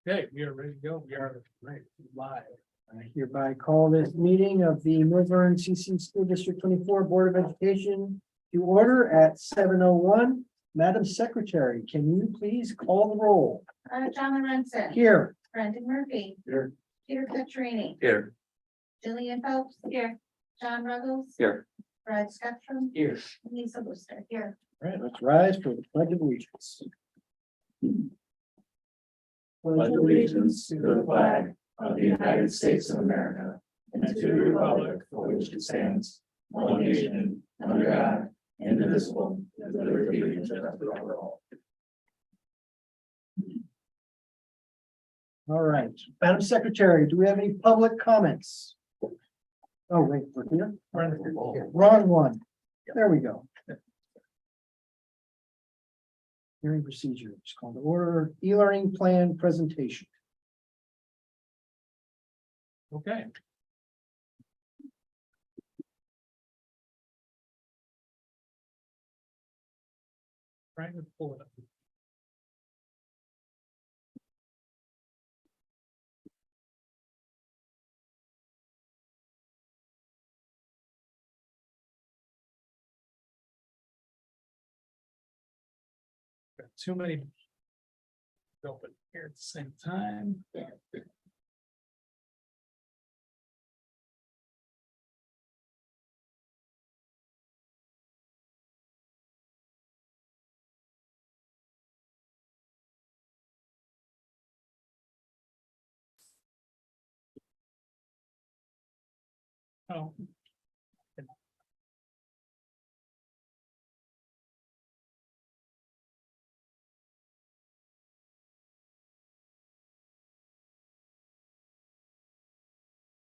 Okay, we are ready to go. We are right live. I hereby call this meeting of the Millburn CC School District 24 Board of Education to order at 7:01. Madam Secretary, can you please call the roll? John Lorenzen. Here. Brendan Murphy. Here. Peter Petrini. Here. Jillian Phelps. Here. John Ruggles. Here. Brad Scottrum. Here. Lisa Booster. Here. All right, let's rise for the pledge of allegiance. Pledge allegiance to the flag of the United States of America and to the republic for which it stands, one nation, under God, indivisible, with liberty and justice for all. All right, Madam Secretary, do we have any public comments? Oh, wait, we're here. Wrong one. There we go. Hearing procedures called to order, e-learning plan presentation. Okay. Trying to pull it up. Got too many open here at the same time. Oh.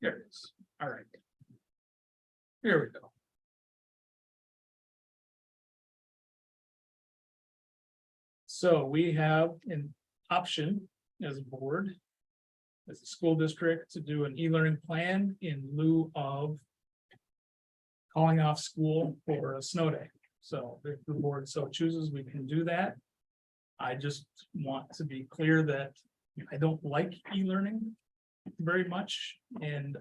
There it is. All right. Here we go. So we have an option as a board, as a school district, to do an e-learning plan in lieu of calling off school for a snow day. So if the board so chooses, we can do that. I just want to be clear that I don't like e-learning very much and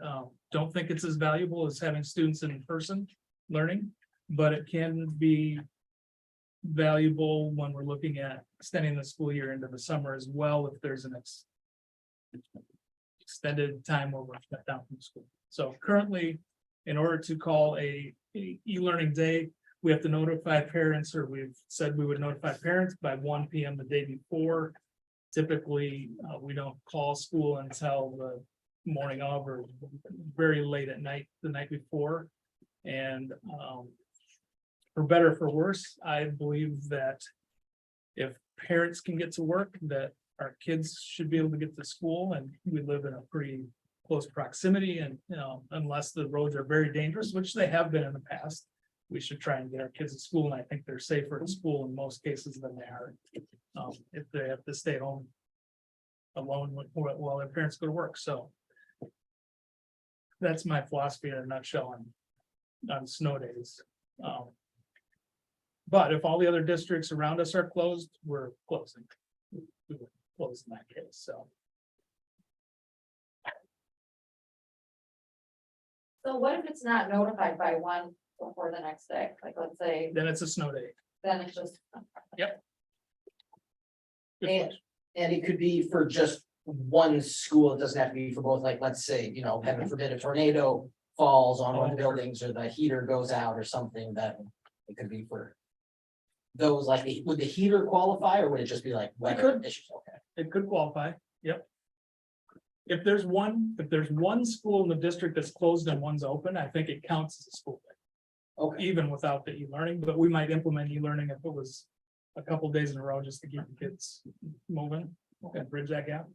don't think it's as valuable as having students in person learning, but it can be valuable when we're looking at extending the school year into the summer as well, if there's an extended time where we're shut down from school. So currently, in order to call a e-learning day, we have to notify parents, or we've said we would notify parents by 1 p.m. the day before. Typically, we don't call school until the morning of or very late at night, the night before. And for better or for worse, I believe that if parents can get to work, that our kids should be able to get to school, and we live in a pretty close proximity, and unless the roads are very dangerous, which they have been in the past, we should try and get our kids to school, and I think they're safer in school in most cases than they are if they have to stay at home alone while their parents go to work. So that's my philosophy in a nutshell on snow days. But if all the other districts around us are closed, we're closing. We would close in that case, so. So what if it's not notified by 1 before the next day? Like, let's say, Then it's a snow day. then it's just. Good And, question. and it could be for just one school, it doesn't have to be for both, like, let's say, heaven forbid a tornado falls on one of the buildings or the heater goes out or something, that it could be for. Those, like, would the heater qualify, or would it just be like weather could. issues? Okay. It could qualify, yep. If there's one school in the district that's closed and one's open, I think it counts as a school day, Okay, even without the e-learning, but we might implement e-learning if it was a couple days in a row just to keep the kids moving and bridge that gap.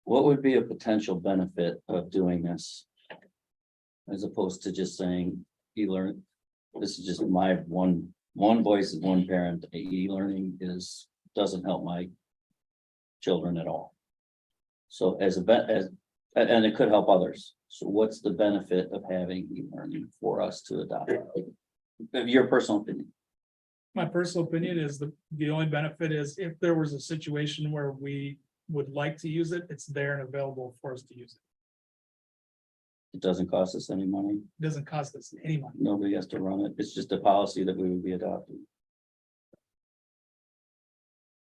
What would be a potential benefit of doing this? As opposed to just saying e-learn, this is just my one voice as one parent, e-learning doesn't help my children at all. So and it could help others. So what's the benefit of having e-learning for us to adopt? Your personal opinion. My personal opinion is the only benefit is if there was a situation where we would like to use it, it's there and available for us to use it. It doesn't cost us any money. It doesn't cost us any money. Nobody has to run it. It's just a policy that we would be adopting.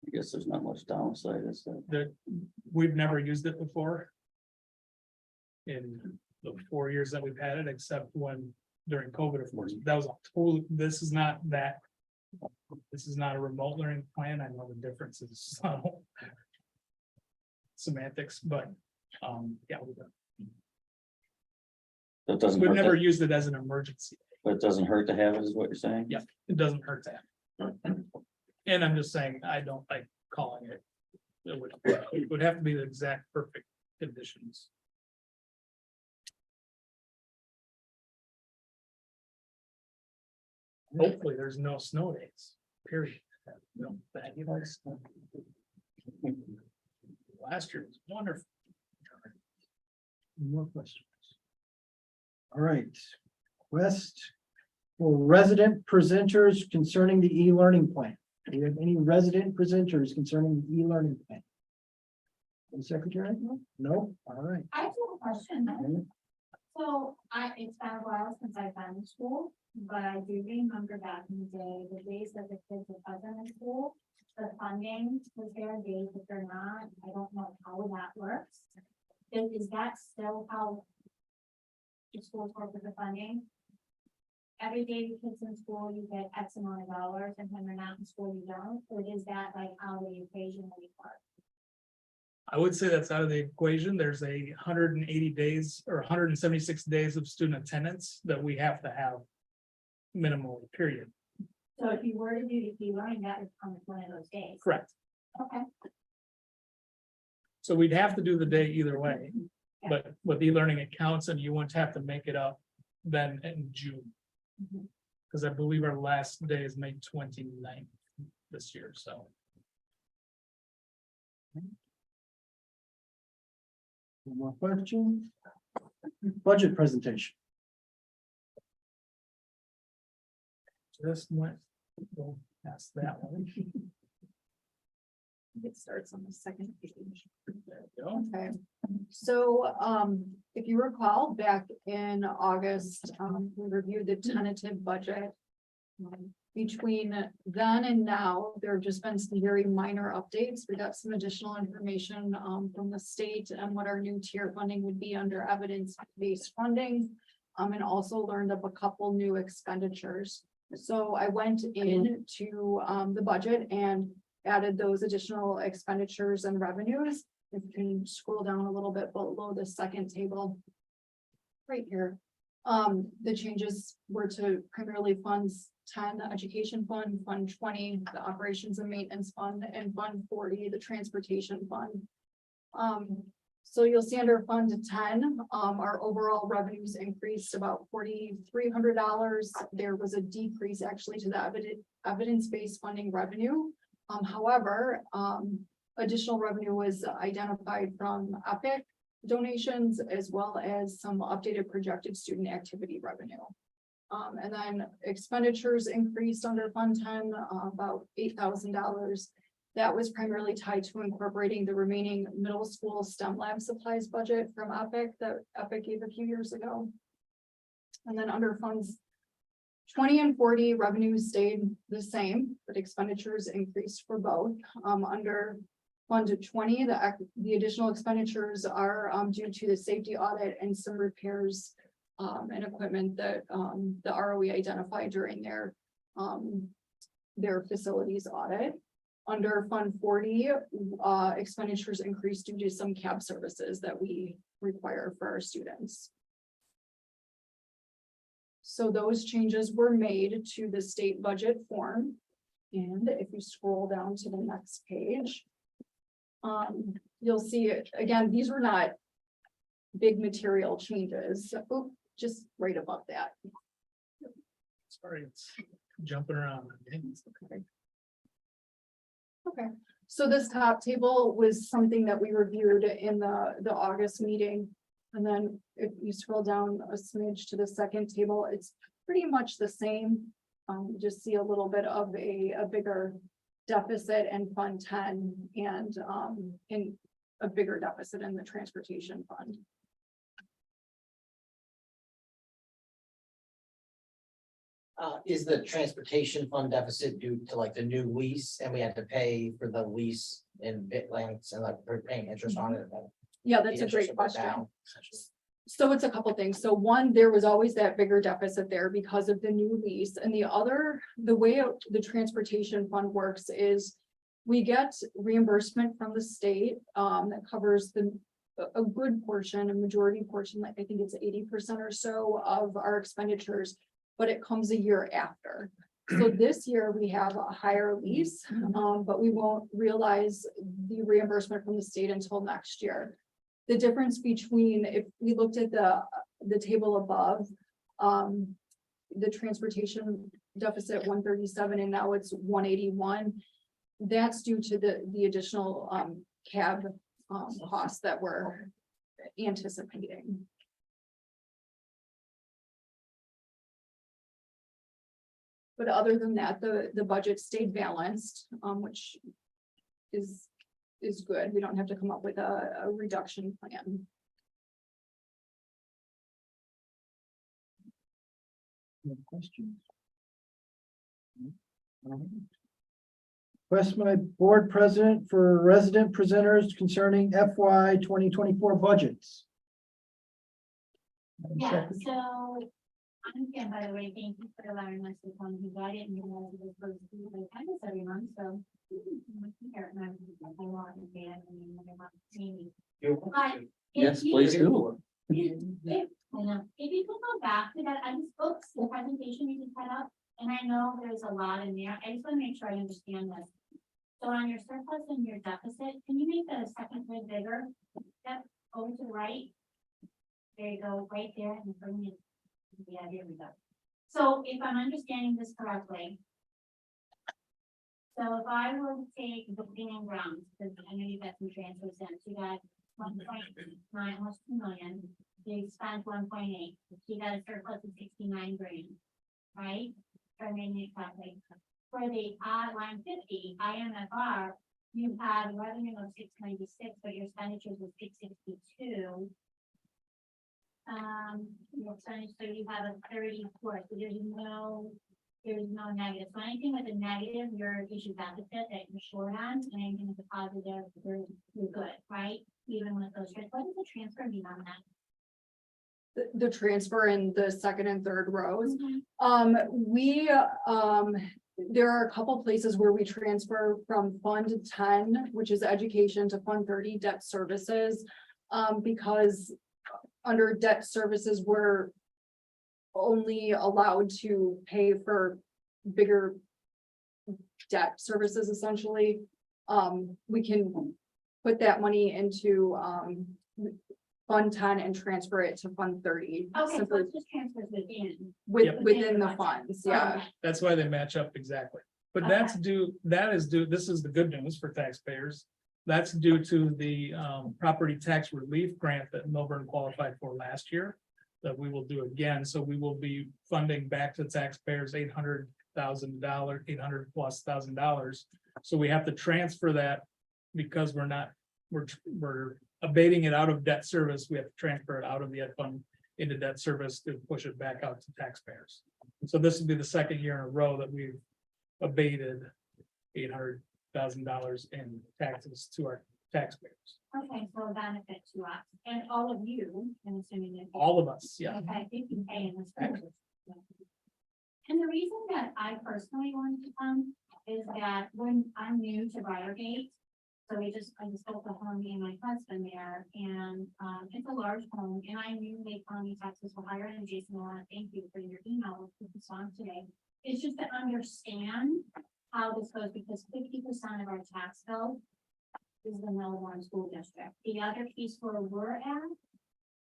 I guess there's not much downside, is there? That we've never used it before. In the 4 years that we've had it, except when during COVID, of course, that was a total, this is not that. This is not a remote learning plan. I know the difference is subtle. Semantics, but, yeah, It doesn't we've hurt, never to- used it as an emergency. but it doesn't hurt to have it, is what you're saying? Yeah. It doesn't hurt that. And I'm just saying, I don't like calling it. It would have to be the exact perfect conditions. Hopefully, there's no snow days, period. No, that, you know, last year was wonderful. More questions? All right. Request for resident presenters concerning the e-learning plan. Do you have any resident presenters concerning the e-learning plan? The secretary? No? All right. I have a question. So it's been a while since I've been in school, but I do remember back in the day, the days that the kids were present in school. The funding was there, days if they're not, I don't know how that works. Is that still how the schools work with the funding? Every day the kids in school, you get X amount of dollars, and when they're not in school, you don't, or is that like how the equation will work? I would say that's out of the equation. There's 180 days or 176 days of student attendance that we have to have minimally, period. So if you were to do the e-learning, that would come with one of those days. Correct. Okay. So we'd have to do the day either way. But with e-learning, it counts and you wouldn't have to make it up then in June. Mhm. Because I believe our last day is May 29th this year, so. Any more questions? Budget presentation. Just went, go past that one. It starts on the second page. There we go. Okay, so, if you recall, back in August, we reviewed the tentative budget. Between then and now, there have just been some very minor updates. We got some additional information, from the state and what our new tier funding would be under evidence-based funding. And also learned of a couple new expenditures. So I went into, the budget and added those additional expenditures and revenues. If you can scroll down a little bit below the second table. Right here. The changes were to primarily funds 10, the education fund, fund 20, the operations and maintenance fund, and fund 40, the transportation fund. So you'll see under fund 10, our overall revenues increased about $4,300. There was a decrease actually to the evidence-based funding revenue. However, additional revenue was identified from EPIC donations as well as some updated projected student activity revenue. And then expenditures increased under Fund 10, about $8,000. That was primarily tied to incorporating the remaining middle school STEM lab supplies budget from EPIC that EPIC gave a few years ago. And then under funds 20 and 40, revenues stayed the same, but expenditures increased for both. Under Fund 20, the additional expenditures are due to the safety audit and some repairs and equipment that the ROE identified during their facilities audit. Under Fund 40, expenditures increased due to some cab services that we require for our students. So those changes were made to the state budget form. And if you scroll down to the next page, you'll see it again, these were not big material changes. Oh, just right above that. Sorry, it's jumping around. Okay, so this top table was something that we reviewed in the August meeting. And then if you scroll down a smidge to the second table, it's pretty much the same. just see a little bit of a bigger deficit in Fund 10 and, in a bigger deficit in the transportation fund. Is the transportation fund deficit due to like the new lease and we had to pay for the lease in bit lengths and like we're paying interest on it? and Yeah, the that's a interest great will go question. down, essentially? So it's a couple things. So one, there was always that bigger deficit there because of the new lease. And the other, the way the transportation fund works is we get reimbursement from the state that covers a good portion, a majority portion, like I think it's 80% or so of our expenditures, but it comes a year after. So this year we have a higher lease, but we won't realize the reimbursement from the state until next year. The difference between, if we looked at the table above, the transportation deficit 137 and now it's 181. That's due to the additional cab costs that we're anticipating. But other than that, the budget stayed balanced, which is good. We don't have to come up with a reduction plan. Any questions? Request my board president for resident presenters concerning FY 2024 budgets. Madam Yeah, Secretary. so I'm Kim, by the way, thank you for allowing us to come to I didn't know it was supposed to be like kind of every month, so. But Yes, if you- please do. If you could go back to that, I just booked the presentation you just had up, and I know there's a lot in there. I just want to make sure I understand this. So on your surplus and your deficit, can you make the second grid bigger? Step over to the right. There you go, right there, and bring it. Yeah, here we go. So if I'm understanding this correctly. So if I were to take the building and grounds, because I know you've got some transfers in, so you got 1.9, almost 2 million. You spent 1.8, you got a surplus of 69 grand, right? For me, exactly. For the line 50, IMFR, you had revenue of 696, but your expenditures was 662. Your expenditure, so you have a 34, so there's no negative. So anything with a negative, your issue deficit that you're short on, and anything with a positive, you're good, right? Even with those, what is the transfer mean on that? The transfer in the second and third rows. There are a couple places where we transfer from Fund 10, which is education, to Fund 30, debt services. Because under debt services, we're only allowed to pay for bigger debt services, essentially. We can put that money into Fund 10 and transfer it to Fund 30. Okay, so simply it's just transfers within. Yep. within the funds, yeah. Okay. That's why they match up exactly. But that's due, this is the good news for taxpayers. That's due to the property tax relief grant that Millburn qualified for last year. That we will do again, so we will be funding back to taxpayers $800,000, $800,000+. So we have to transfer that because we're abating it out of debt service. We have to transfer it out of the ed fund into debt service to push it back out to taxpayers. So this will be the second year in a row that we've abated $800,000 in taxes to our taxpayers. Okay, so a benefit to us and all of you, I'm assuming that. All of us, yeah. Okay, you can pay in this. process. And the reason that I personally wanted to come is that when I'm new to Briargate, so I just built a home, me and my husband there, and it's a large home, and I knew Lake County taxes were higher, and Jason, I want to thank you for your email with the song today. It's just to understand how this goes, because 50% of our tax bill is the Millburn School District. The other piece where we're at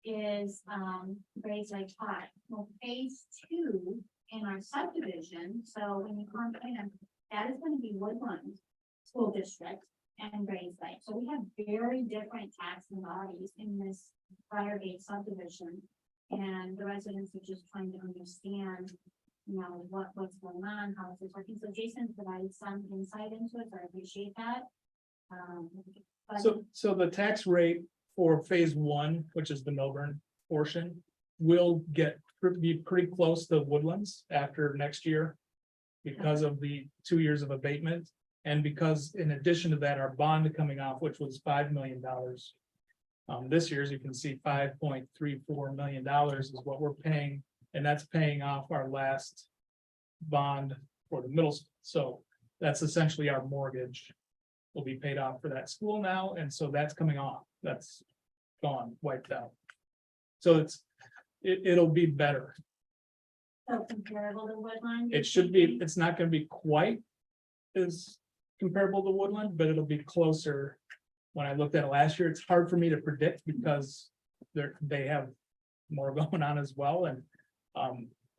is Grays Lake High. Well, phase 2 in our subdivision, so when you come in, that is going to be Woodland School District and Grays Lake. So we have very different tax bodies in this Briargate subdivision. And the residents are just trying to understand you know, what's going on, how is this working? So Jason provided some insight into it, so I appreciate that. But So the tax rate for phase one, which is the Millburn portion, will be pretty close to Woodlands after next year. Because of the 2 years of abatement, and because in addition to that, our bond coming off, which was $5 million. This year, as you can see, $5.34 million is what we're paying, and that's paying off our last bond for the middle school. So that's essentially our mortgage will be paid off for that school now, and so that's coming off. That's gone, wiped out. So it'll be better. so comparable to Woodland. It should be, it's not gonna be quite as comparable to Woodland, but it'll be closer. When I looked at it last year, it's hard for me to predict because they have more going on as well, and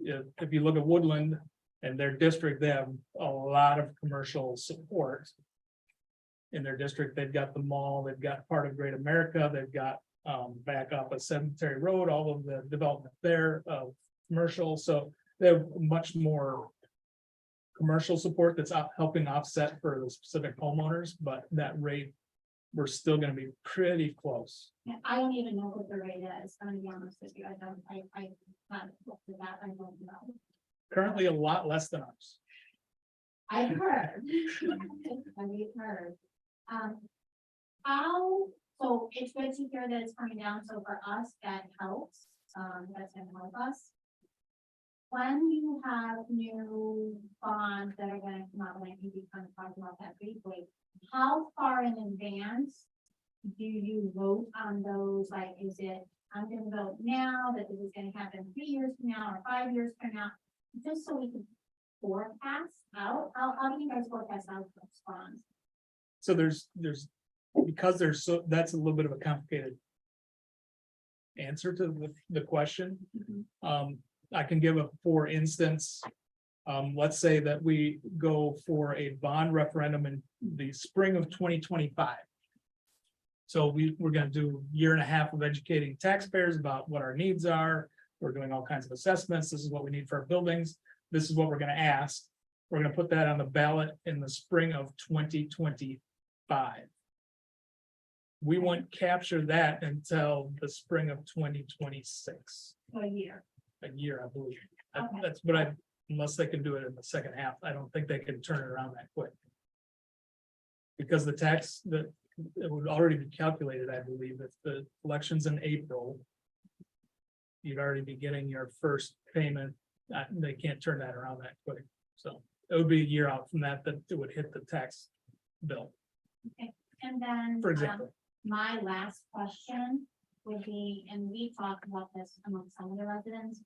if you look at Woodland and their district, they have a lot of commercial support. In their district, they've got the mall, they've got part of Great America, they've got back up a Cemetery Road, all of the development there of commercial, so they have much more commercial support that's helping offset for the specific homeowners, but that rate, we're still gonna be pretty close. Yeah, I don't even know what the rate is, I'm gonna be honest with you, I haven't looked at that, I don't know. Currently a lot less than ours. I've heard. I've heard. So it's good to hear that it's coming down, so for us, that helps, that's gonna help us. When you have new bonds that are gonna come out, and I think we kind of talked about that briefly, how far in advance do you vote on those? Like, is it, I'm gonna vote now, that this is gonna happen 3 years from now, or 5 years from now? Just so we can forecast out, how do you guys forecast out those bonds? So because that's a little bit of a complicated answer to the question. I can give for instance, let's say that we go for a bond referendum in the spring of 2025. So we're gonna do a year and a half of educating taxpayers about what our needs are. We're doing all kinds of assessments. This is what we need for our buildings. This is what we're gonna ask. We're gonna put that on the ballot in the spring of 2025. We won't capture that until the spring of 2026, A year. a year, I believe. Okay. That's what unless they can do it in the second half, I don't think they can turn it around that quick. Because the tax that it would already be calculated, I believe, if the election's in April. You'd already be getting your first payment. They can't turn that around that quick. So it would be a year out from that it would hit the tax bill, And then, for example. my last question would be, and we talked about this among some of the residents,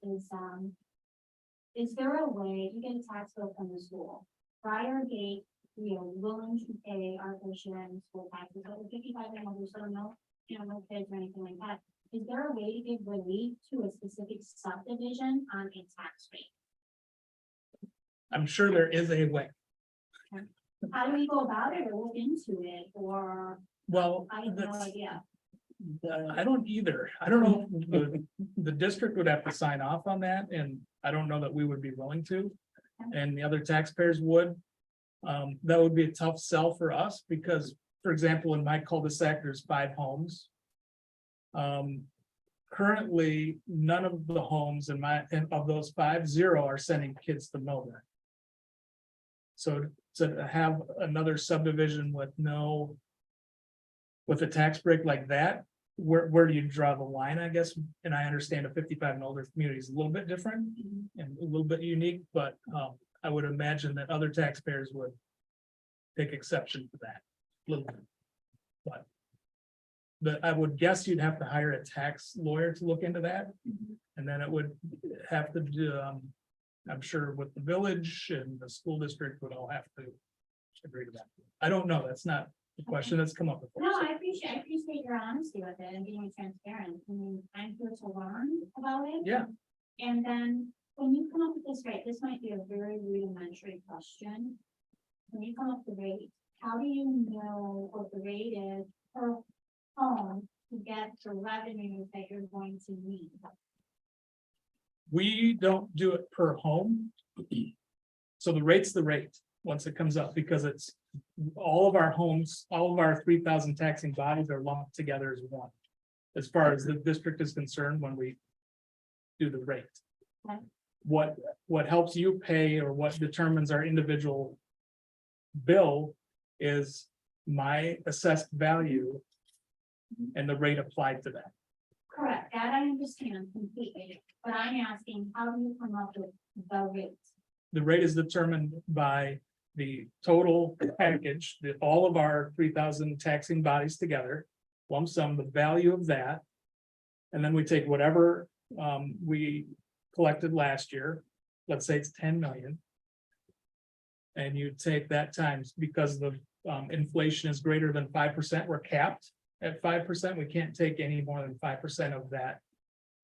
is there a way to get a tax bill from the school? Prior date, we are willing to pay our tuition and school taxes, over 55 and older, so no kids or anything like that. Is there a way to give relief to a specific subdivision on a tax rate? I'm sure there is a way. How do we go about it or look into it, or Well, I have no that's- idea? I don't either. I don't know. If the district would have to sign off on that, and I don't know that we would be willing to. And the other taxpayers would. That would be a tough sell for us because, for example, in my cul-de-sac, there's 5 homes. Currently, none of the homes of those 5, 0 are sending kids to Millburn. So to have another subdivision with a tax break like that, where do you draw the line, I guess? And I understand a 55 and older community is a little bit different and a little bit unique, but I would imagine that other taxpayers would take exception to that a little bit. But I would guess you'd have to hire a tax lawyer to look into that. And then it would have to do, I'm sure with the village and the school district would all have to agree to that. I don't know. That's not the question that's come up before. No, I appreciate your honesty with it and being transparent. I mean, I'm here to learn about it. Yeah. And then when you come up with this rate, this might be a very rudimentary question. When you come up with the rate, how do you know what the rate is per home to get the revenue that you're going to need? We don't do it per home. So the rate's the rate, once it comes up, because it's all of our homes, all of our 3,000 taxing bodies are lumped together as one. As far as the district is concerned, when we do the rate. Okay. What helps you pay or what determines our individual bill is my assessed value and the rate applied to that. Correct, that I understand completely, but I'm asking, how do you come up with the rate? The rate is determined by the total package, all of our 3,000 taxing bodies together, lump sum, the value of that. And then we take whatever we collected last year, let's say it's 10 million. And you take that times, because the inflation is greater than 5%, we're capped at 5%. We can't take any more than 5% of that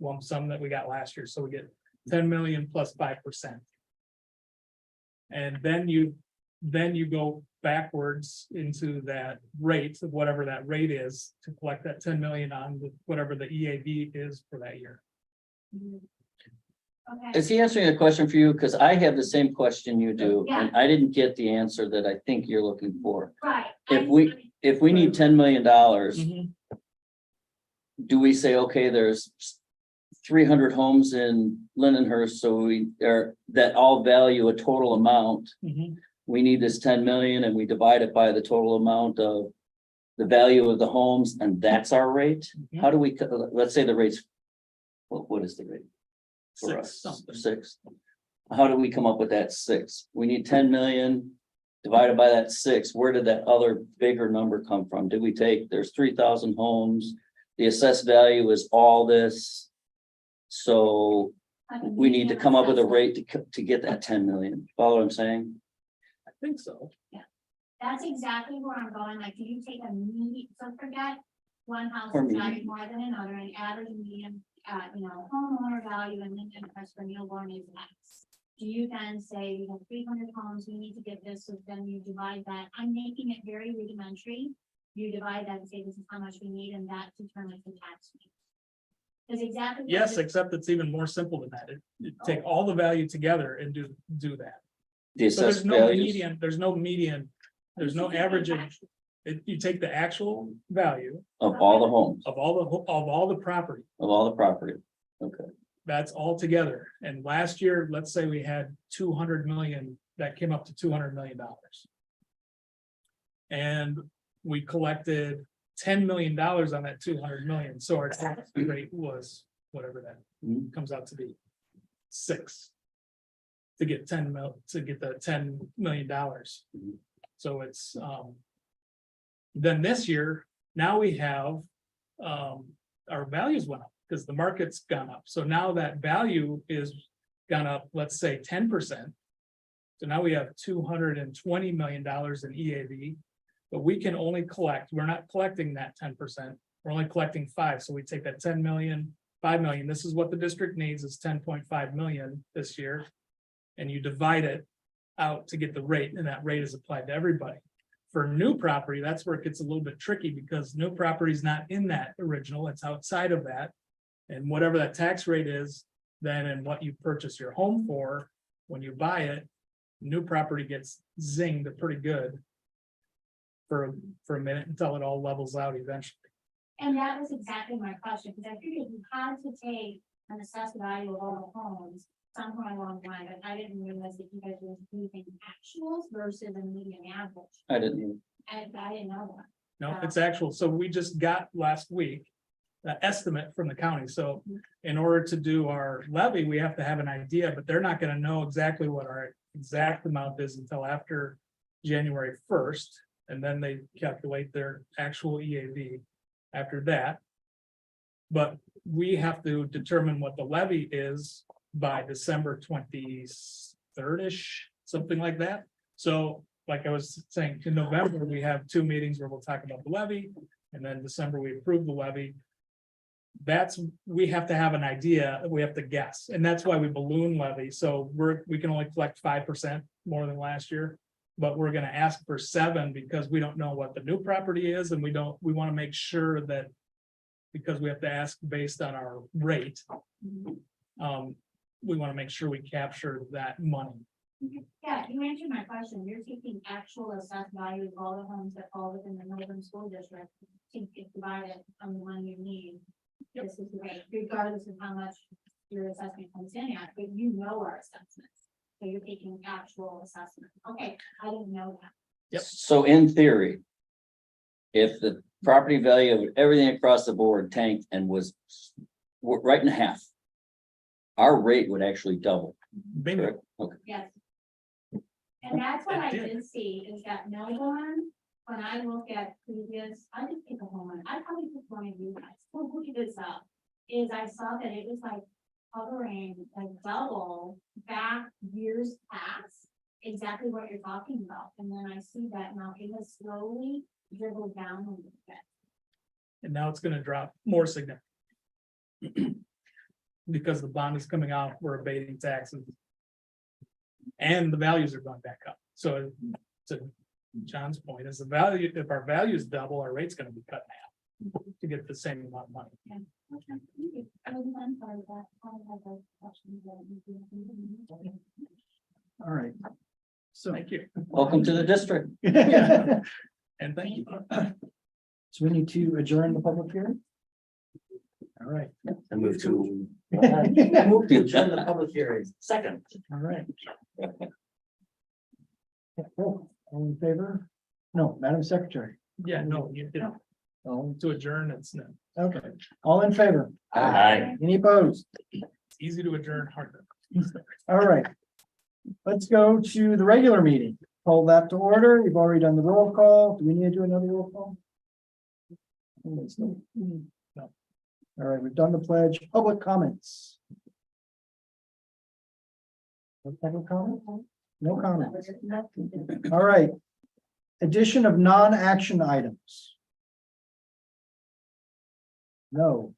lump sum that we got last year. So we get 10 million plus 5%. And then you go backwards into that rate of whatever that rate is to collect that 10 million on whatever the EAV is for that year. Okay, Is he answering a question for you? Because I have the same question you do, and I didn't get the answer that I think you're looking for. right. If we need $10 million, do we say, okay, there's 300 homes in Lindenhurst, so we are that all value a total amount. We need this 10 million and we divide it by the total amount of the value of the homes, and that's our rate. How do we, let's say the rate's, what is the rate? For 6 us? something. 6. How do we come up with that 6? We need 10 million divided by that 6. Where did that other bigger number come from? Did we take, there's 3,000 homes, the assessed value is all this. So we need to come up with a rate to get that 10 million. Follow what I'm saying? I think so. That's exactly where I'm going, like, do you take a median, so forget one house Or is median. valued more than another, and average median, homeowner value, and then interest for Millburn is X. Do you then say, we have 300 homes, we need to get this, so then you divide that, I'm making it very rudimentary. You divide that and say, this is how much we need, and that determines the tax rate. Is exactly. what Yes, it- except it's even more simple than that. It take all the value together and do that. The So there's assessed no values median, there's no averaging. You take the actual value of all the homes, of all the property. of all the property. Okay, That's all together. And last year, let's say we had 200 million, that came up to $200 million. And we collected $10 million on that 200 million. So our tax rate was whatever that Mhm. comes out to be. 6. To get the $10 million. Mhm. So it's then this year, now we have our values went up because the market's gone up. So now that value is gone up, let's say 10%. So now we have $220 million in EAV, but we can only collect, we're not collecting that 10%. We're only collecting 5. So we take that 10 million, 5 million. This is what the district needs is 10.5 million this year. And you divide it out to get the rate, and that rate is applied to everybody. For new property, that's where it gets a little bit tricky because new property is not in that original, it's outside of that. And whatever that tax rate is, then and what you purchase your home for, when you buy it, new property gets zinged pretty good. For a minute until it all levels out eventually. And that was exactly my question, because I figured you had to take an assessed value of all the homes somewhere along the line, but I didn't realize that you guys were using actuals versus a median average. I didn't even. And I didn't know that. No, it's actual. So we just got last week. The estimate from the county. So in order to do our levy, we have to have an idea, but they're not gonna know exactly what our exact amount is until after January 1st. And then they calculate their actual EAV after that. But we have to determine what the levy is by December 23rd-ish, something like that. So like I was saying, in November, we have 2 meetings where we'll talk about the levy. And then December, we approve the levy. We have to have an idea, we have to guess, and that's why we balloon levy. So we can only collect 5% more than last year. But we're gonna ask for 7 because we don't know what the new property is, and we wanna make sure that. Because we have to ask based on our rate. we want to make sure we capture that money. Yeah, you answered my question. You're taking actual assessed value of all the homes that fall within the Millburn School District. To divide it on the money you need. Yep. This is right, regardless of how much your assessment comes in at, but you know our assessments. So you're taking actual assessment. Okay, I didn't know that. Yep. So in theory. If the property value of everything across the board tanked and was right in half. Our rate would actually double. Bingo. Correct? Okay. Yes. And that's what It I did. did see is that Millburn, when I look at previous, I just pick a home, I probably just one of you guys, who look this up. Is I saw that it was like covering like double back years past, exactly what you're talking about. And then I see that now it has slowly dribbled down a little bit. And now it's gonna drop more significantly. Because the bond is coming out, we're abating taxes. And the values are going back up, so to John's point, is the value, if our values double, our rate's gonna be cut in half. To get the same amount of money. Okay, thank you. I'm sorry that I have a question that All right. So. Thank you, Welcome to the district. and thank you. So we need to adjourn the public hearing? All right, I move to. Move to adjourn the public hearing. Second. all right. All in favor? No, Madam Secretary. Yeah, no, you did, Oh, to adjourn, it's no, okay. All in favor? Aye. Any opposed? it's easy to adjourn, hard to. All right. Let's go to the regular meeting. Call that to order. We've already done the roll call. Do we need to do another roll call? No. All right, we've done the pledge. Public comments. No public comment? No comments. All right. Addition of non-action items. No.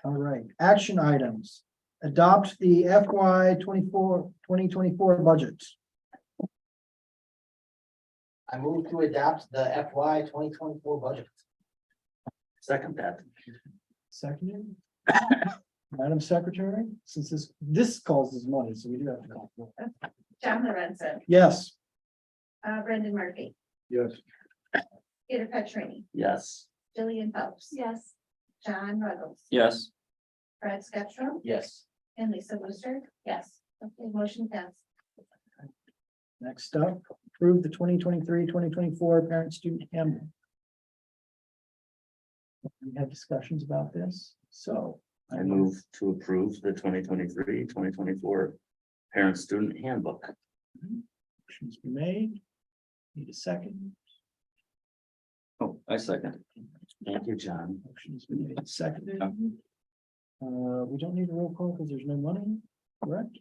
All right. Action items. Adopt the FY 2024 budget. I move to adopt the FY 2024 budget. Second that. Seconded. Madam Secretary, since this causes money, so we do have to call. for it. John Lorenzen, Yes. Brendan Murphy, Yes. Peter Petrini, Yes. Jillian Phelps. Yes. John Ruggles, Yes. Fred Sketchum, Yes. and Lisa Booster. Yes. Okay, motion passed. Next up, approve the 2023-2024 parent-student handbook. We had discussions about this, so. I move to approve the 2023-2024 parent student handbook. Motion's been made. Need a second. Oh, I second. Thank you, John. Motion's been made, seconded. We don't need a roll call because there's no money, correct?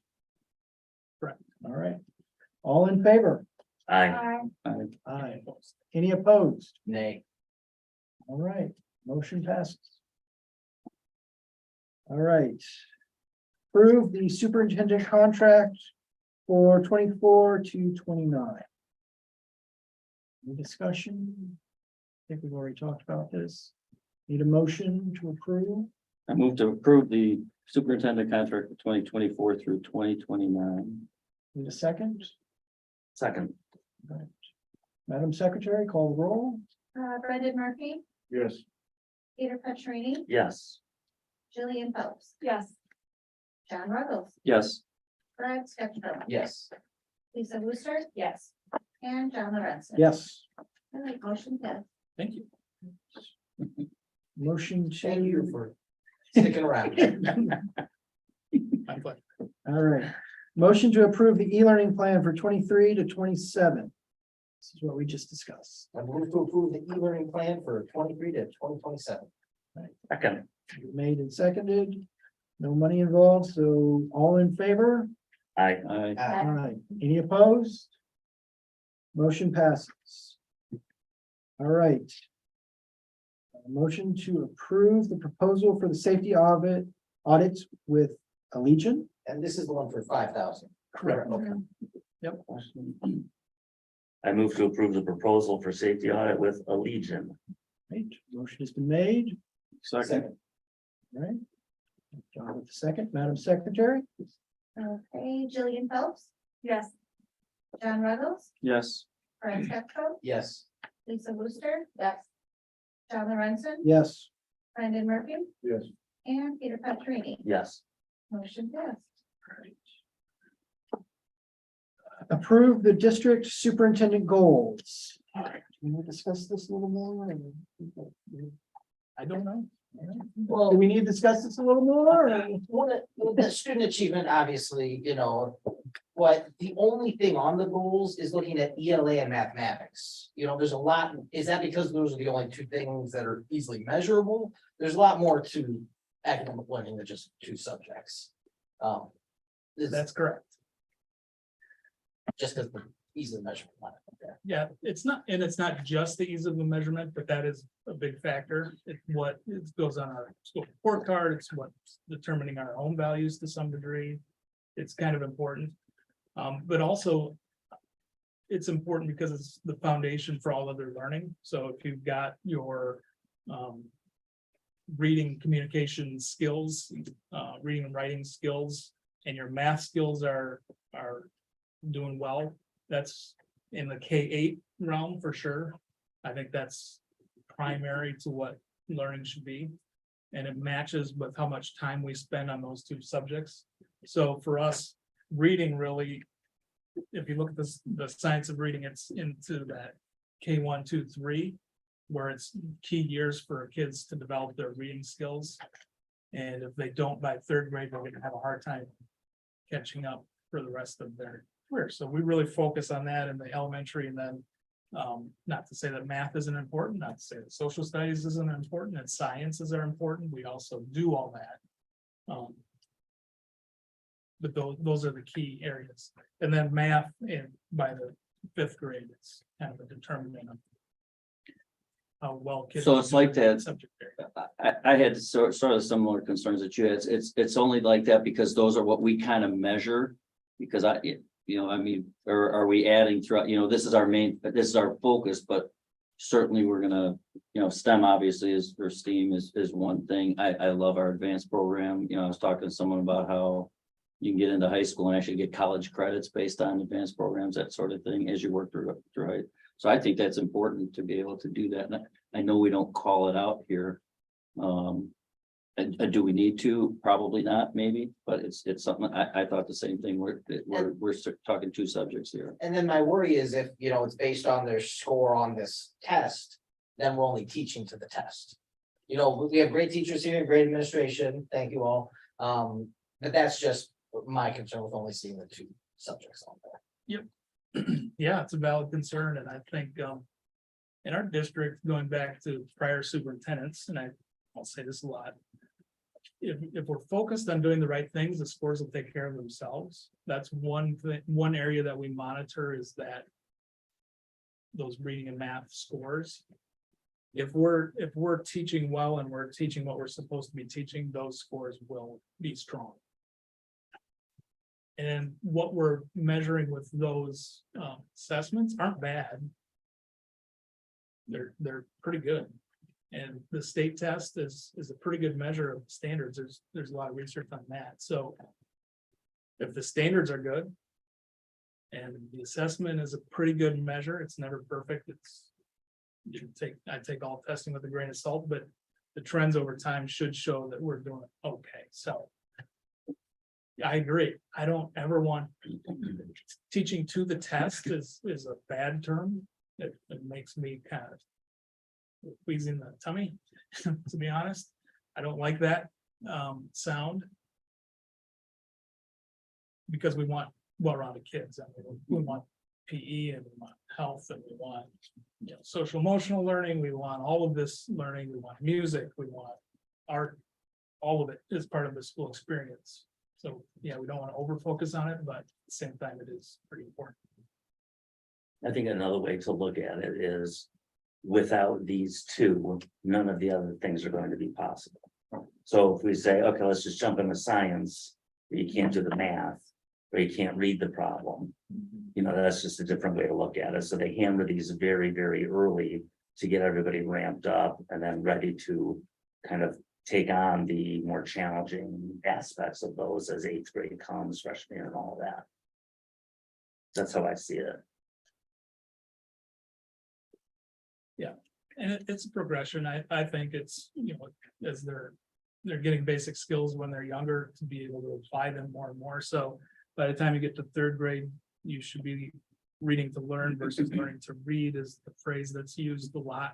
Correct. All right. All in favor? Aye. Aye. Any opposed? Nay. All right, motion passes. All right. Approve the superintendent contract for 24 to 29. Any discussion? I think we've already talked about this. Need a motion to approve? I move to approve the superintendent contract for 2024 through 2029. Need a second? Second. All right. Madam Secretary, call the roll. Brendan Murphy, Yes. Peter Petrini, Yes. Jillian Phelps, Yes. John Ruggles, Yes. Fred Sketchum, Yes. Lisa Booster. Yes. And John Lorenzen. Yes. All right, motion passed. Thank you. Motion to. Thank you for sticking around. My pleasure. All right, motion to approve the e-learning plan for 23 to 27. This is what we just discussed. I move to approve the e-learning plan for 23 to 2027. Second. Made and seconded, no money involved, so all in favor? Aye. Aye. All right, any opposed? Motion passes. All right. Motion to approve the proposal for the safety audits with Allegiant. And this is the one for 5,000. Correct. Okay. I move to approve the proposal for safety audit with Allegiant. Right, motion has been made. Second. All right. John with the second, Madam Secretary. Okay, Jillian Phelps, Yes. John Ruggles, Yes. Brian Steptoe, Yes. Lisa Booster. Yes. John Lorenzen, Yes. Brandon Murphy, Yes. and Peter Petrini. Yes. Motion passed. Approve the district superintendent goals. Can we discuss this a little more? I don't know. Well, do we need to discuss this a little more? or- One of the student achievement, obviously, but the only thing on the goals is looking at ELA and mathematics. There's a lot, is that because those are the only two things that are easily measurable? There's a lot more to academic learning than just two subjects. That's correct. Just because the easily measurable. Yeah, it's not, and it's not just the ease of the measurement, but that is a big factor. It's what it goes on our school report card. It's what's determining our own values to some degree. It's kind of important. But also it's important because it's the foundation for all other learning. So if you've got your reading communication skills, reading and writing skills, and your math skills are doing well, that's in the K-8 realm for sure. I think that's primary to what learning should be. And it matches with how much time we spend on those two subjects. So for us, reading really, if you look at this, the science of reading, it's into that K1, 2, 3, where it's key years for kids to develop their reading skills. And if they don't by third grade, they're gonna have a hard time catching up for the rest of their career. So we really focus on that in the elementary, and then not to say that math isn't important, not to say that social studies isn't important, and sciences are important. We also do all that. But those are the key areas. And then math, and by the fifth grade, it's kind of a determinant of how well kids. So it's do like in that- subject area. I had sort of similar concerns that you had. It's only like that because those are what we kind of measure. Because or are we adding throughout, this is our focus, but certainly we're gonna, STEM obviously is, or STEAM is one thing. I love our advanced program. I was talking to someone about how you can get into high school and actually get college credits based on advanced programs, that sort of thing, as you work through it. So I think that's important to be able to do that. And I know we don't call it out here. And do we need to? Probably not, maybe, but it's something, I thought the same thing. We're talking two subjects here. And then my worry is if, it's based on their score on this test, then we're only teaching to the test. We have great teachers here, great administration, thank you all. But that's just my concern with only seeing the two subjects on there. Yeah, it's a valid concern, and I think in our district, going back to prior superintendents, and I'll say this a lot. If we're focused on doing the right things, the scores will take care of themselves. That's one thing, one area that we monitor is that those reading and math scores. If we're teaching well and we're teaching what we're supposed to be teaching, those scores will be strong. And what we're measuring with those assessments aren't bad. They're pretty good. And the state test is a pretty good measure of standards. There's a lot of research on that. So if the standards are good and the assessment is a pretty good measure, it's never perfect. I take all testing with a grain of salt, but the trends over time should show that we're doing okay. So I agree. I don't ever want teaching to the test is a bad term. It makes me kind of squeezing the tummy, to be honest. I don't like that sound. Because we want well-rounded kids. I mean, we want PE and we want health and we want social emotional learning. We want all of this learning. We want music. We want art. All of it is part of the school experience. So yeah, we don't want to over focus on it, but at the same time, it is pretty important. I think another way to look at it is without these two, none of the other things are going to be possible. So if we say, okay, let's just jump into science, but you can't do the math, or you can't read the problem. That's just a different way to look at it. So they hammer these very, very early to get everybody ramped up and then ready to kind of take on the more challenging aspects of those as eighth grade comes, freshman year and all that. That's how I see it. And it's a progression. I think it's, you know, as they're getting basic skills when they're younger to be able to apply them more and more. So by the time you get to third grade, you should be reading to learn versus learning to read is the phrase that's used a lot.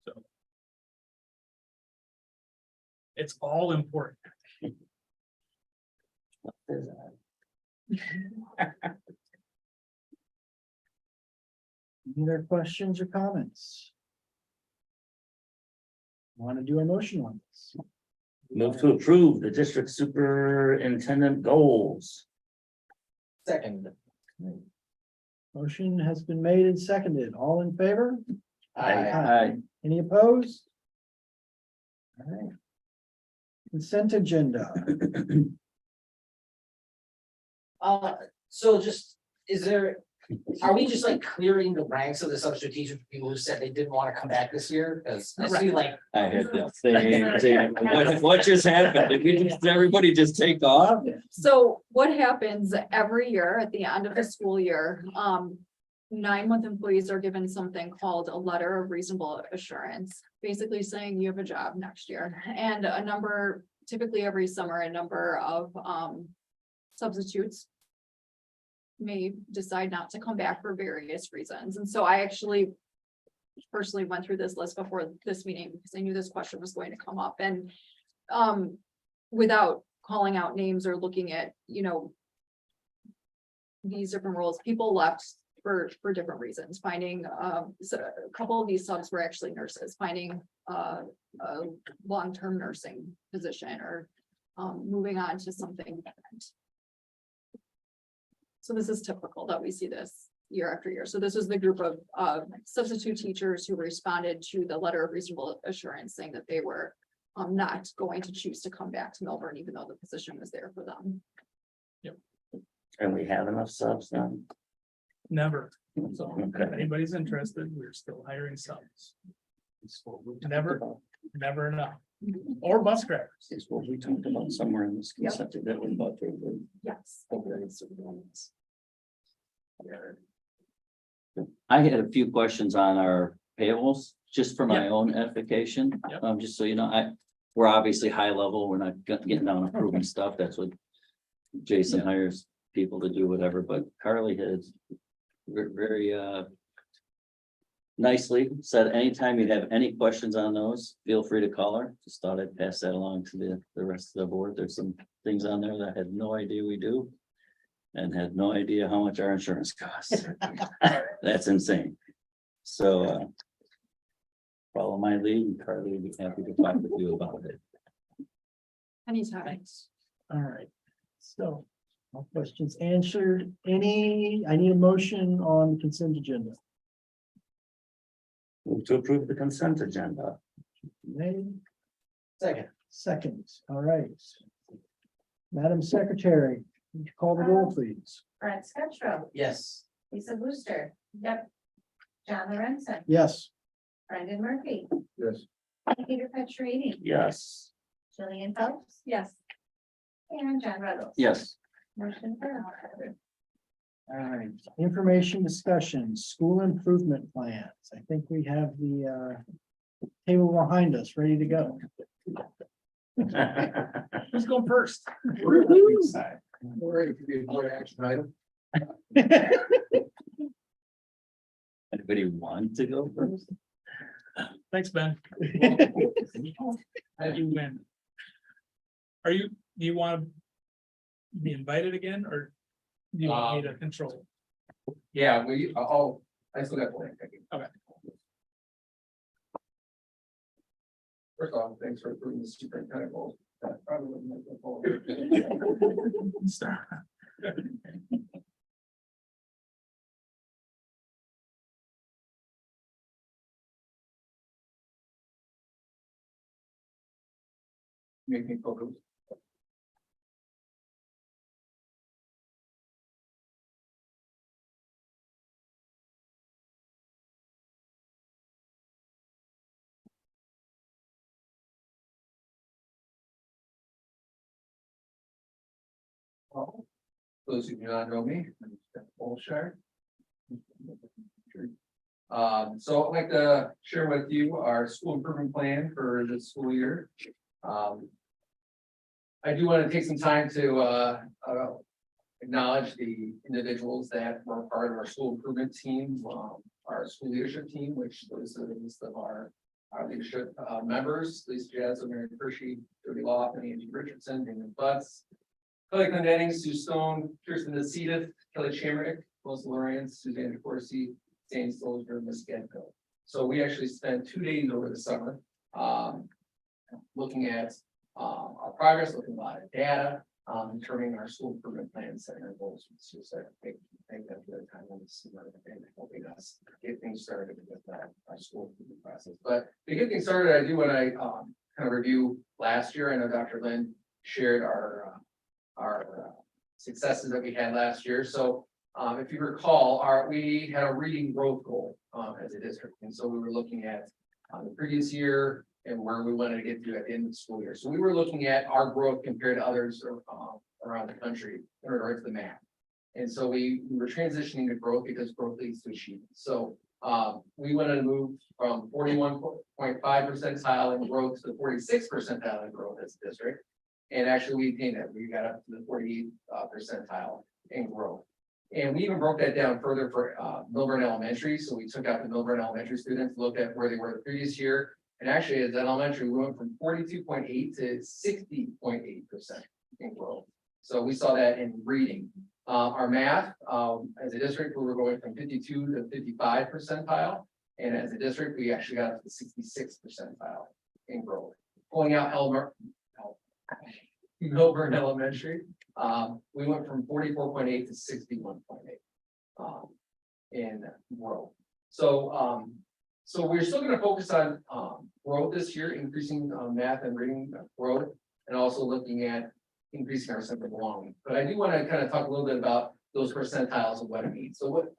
So it's all important. Any other questions or comments? Want to do a motion on this? Move to approve the district superintendent goals. Second. Motion has been made and seconded. All in favor? Aye. Any opposed? All right. Consent agenda. So just, are we just like clearing the ranks of the substitute teachers, for people who said they didn't want to come back this year? Because I see like, I had the same thing. What just happened? Did we just, everybody just take off? So what happens every year at the end of the school year, 9-month employees are given something called a letter of reasonable assurance, basically saying you have a job next year. And typically every summer, a number of substitutes may decide not to come back for various reasons. And so I actually personally went through this list before this meeting because I knew this question was going to come up, and without calling out names or looking at, you know, these different roles, people left for different reasons. Finding so a couple of these subs were actually nurses, finding a long-term nursing position or moving on to something different. So this is typical that we see this year after year. So this was the group of substitute teachers who responded to the letter of reasonable assurance saying that they were not going to choose to come back to Millburn, even though the position was there for them. And we have enough subs now. Never. So if anybody's interested, we're still hiring subs. Never enough. Or bus drivers. Is what we talked about somewhere in this consent that we thought they would. Yes. I had a few questions on our payables, just for my Yeah. own edification. Yep. Just so you know, we're obviously high level, we're not getting down approving stuff, that's what Jason Yeah. hires people to do whatever, but Carly has very nicely said, anytime you have any questions on those, feel free to call her. Just thought I'd pass that along to the rest of the board. There's some things on there that I had no idea we do. And had no idea how much our insurance costs. That's insane. So follow my lead, and Carly would be happy to talk with you about it. Anytime. All right. So all questions answered. I need a motion on consent agenda. Move to approve the consent agenda. Made. second. All right. Madam Secretary, would you call the roll, please? Brent Scottrell, Yes. Lisa Booster. Yep. John Lorenzen, Yes. Brendan Murphy, Yes. Peter Petrini, Yes. Jillian Phelps. Yes. And John Reynolds. Yes, Motion carried. All right, information discussion, school improvement plans. I think we have the table behind us, ready to go. Who's going first? anybody want to go first? Thanks, Ben. You win. Do you want to be invited again, or do you want me to control? Yeah, I still got the link. Okay. First off, thanks for approving the superintendent goals. That probably wouldn't make the whole- Start. Make me focus. Those who do not know me, I'm Jeff Bolshire. So I'd like to share with you our school improvement plan for this school year. I do want to take some time to acknowledge the individuals that were part of our school improvement team, our school leadership team, which was the list of our leadership members, Lisa Jazzo, Mary Hershey, Jody Lawton, Angie Richardson, Damon Butts, Kelly Clendenning, Sue Stone, Kirsten DeCedith, Kelly Chamrick, Melissa Lawrence, Suzanne DeCoursey, Jane Soldier, Miss Gedko. So we actually spent 2 days over the summer looking at our progress, looking at a lot of data, determining our school improvement plans, setting our goals for the school site. Thank them for their time on this and helping us get things started with our school improvement process. But to get things started, I do want to kind of review last year. I know Dr. Lynn shared our successes that we had last year. So if you recall, we had a reading growth goal as a district. And so we were looking at the previous year and where we wanted to get to at the end of the school year. So we were looking at our growth compared to others around the country in regard to the math. And so we were transitioning to growth because growth leads to achievement. So we wanted to move from 41.5 percentile in growth to the 46 percentile in growth as a district. And actually we attained that. We got up to the 48 percentile in growth. And we even broke that down further for Millburn Elementary. So we took out the Millburn Elementary students, looked at where they were the previous year. And actually, as an elementary, we went from 42.8 to 60.8% in growth. So we saw that in reading. Our math, as a district, we were going from 52 to 55 percentile. And as a district, we actually got up to the 66 percentile in growth. Pulling out Millburn Elementary, we went from 44.8 to 61.8 in growth. So we're still going to focus on growth this year, increasing math and reading growth, and also looking at increasing our sense of belonging. But I do want to kind of talk a little bit about those percentiles and what it means. So what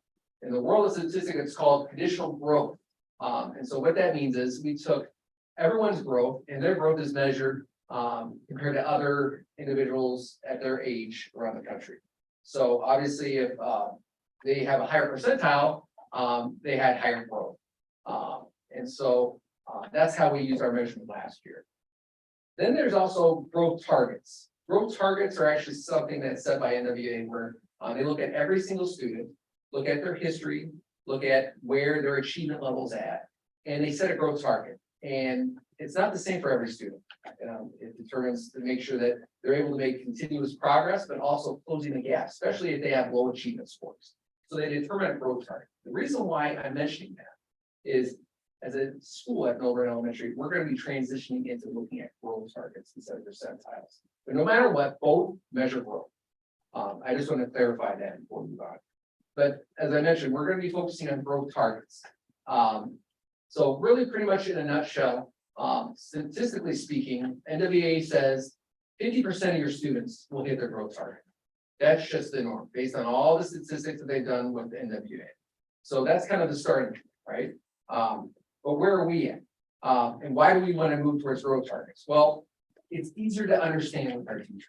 in the world of statistics, it's called conditional growth. And so what that means is we took everyone's growth, and their growth is measured compared to other individuals at their age around the country. So obviously, if they have a higher percentile, they had higher growth. And so that's how we used our measurement last year. Then there's also growth targets. Growth targets are actually something that's set by NWA where they look at every single student, look at their history, look at where their achievement level's at, and they set a growth target. And it's not the same for every student. It determines to make sure that they're able to make continuous progress, but also closing the gap, especially if they have low achievement scores. So they determine a growth target. The reason why I'm mentioning that is as a school at Millburn Elementary, we're going to be transitioning into looking at growth targets instead of percentiles. But no matter what, both measure growth. I just want to clarify that before we move on. But as I mentioned, we're going to be focusing on growth targets. So really pretty much in a nutshell, statistically speaking, NWA says 50% of your students will hit their growth target. That's just the norm based on all the statistics that they've done with the NWA. So that's kind of the starting point, right? But where are we at? And why do we want to move towards growth targets? Well, it's easier to understand with our teachers.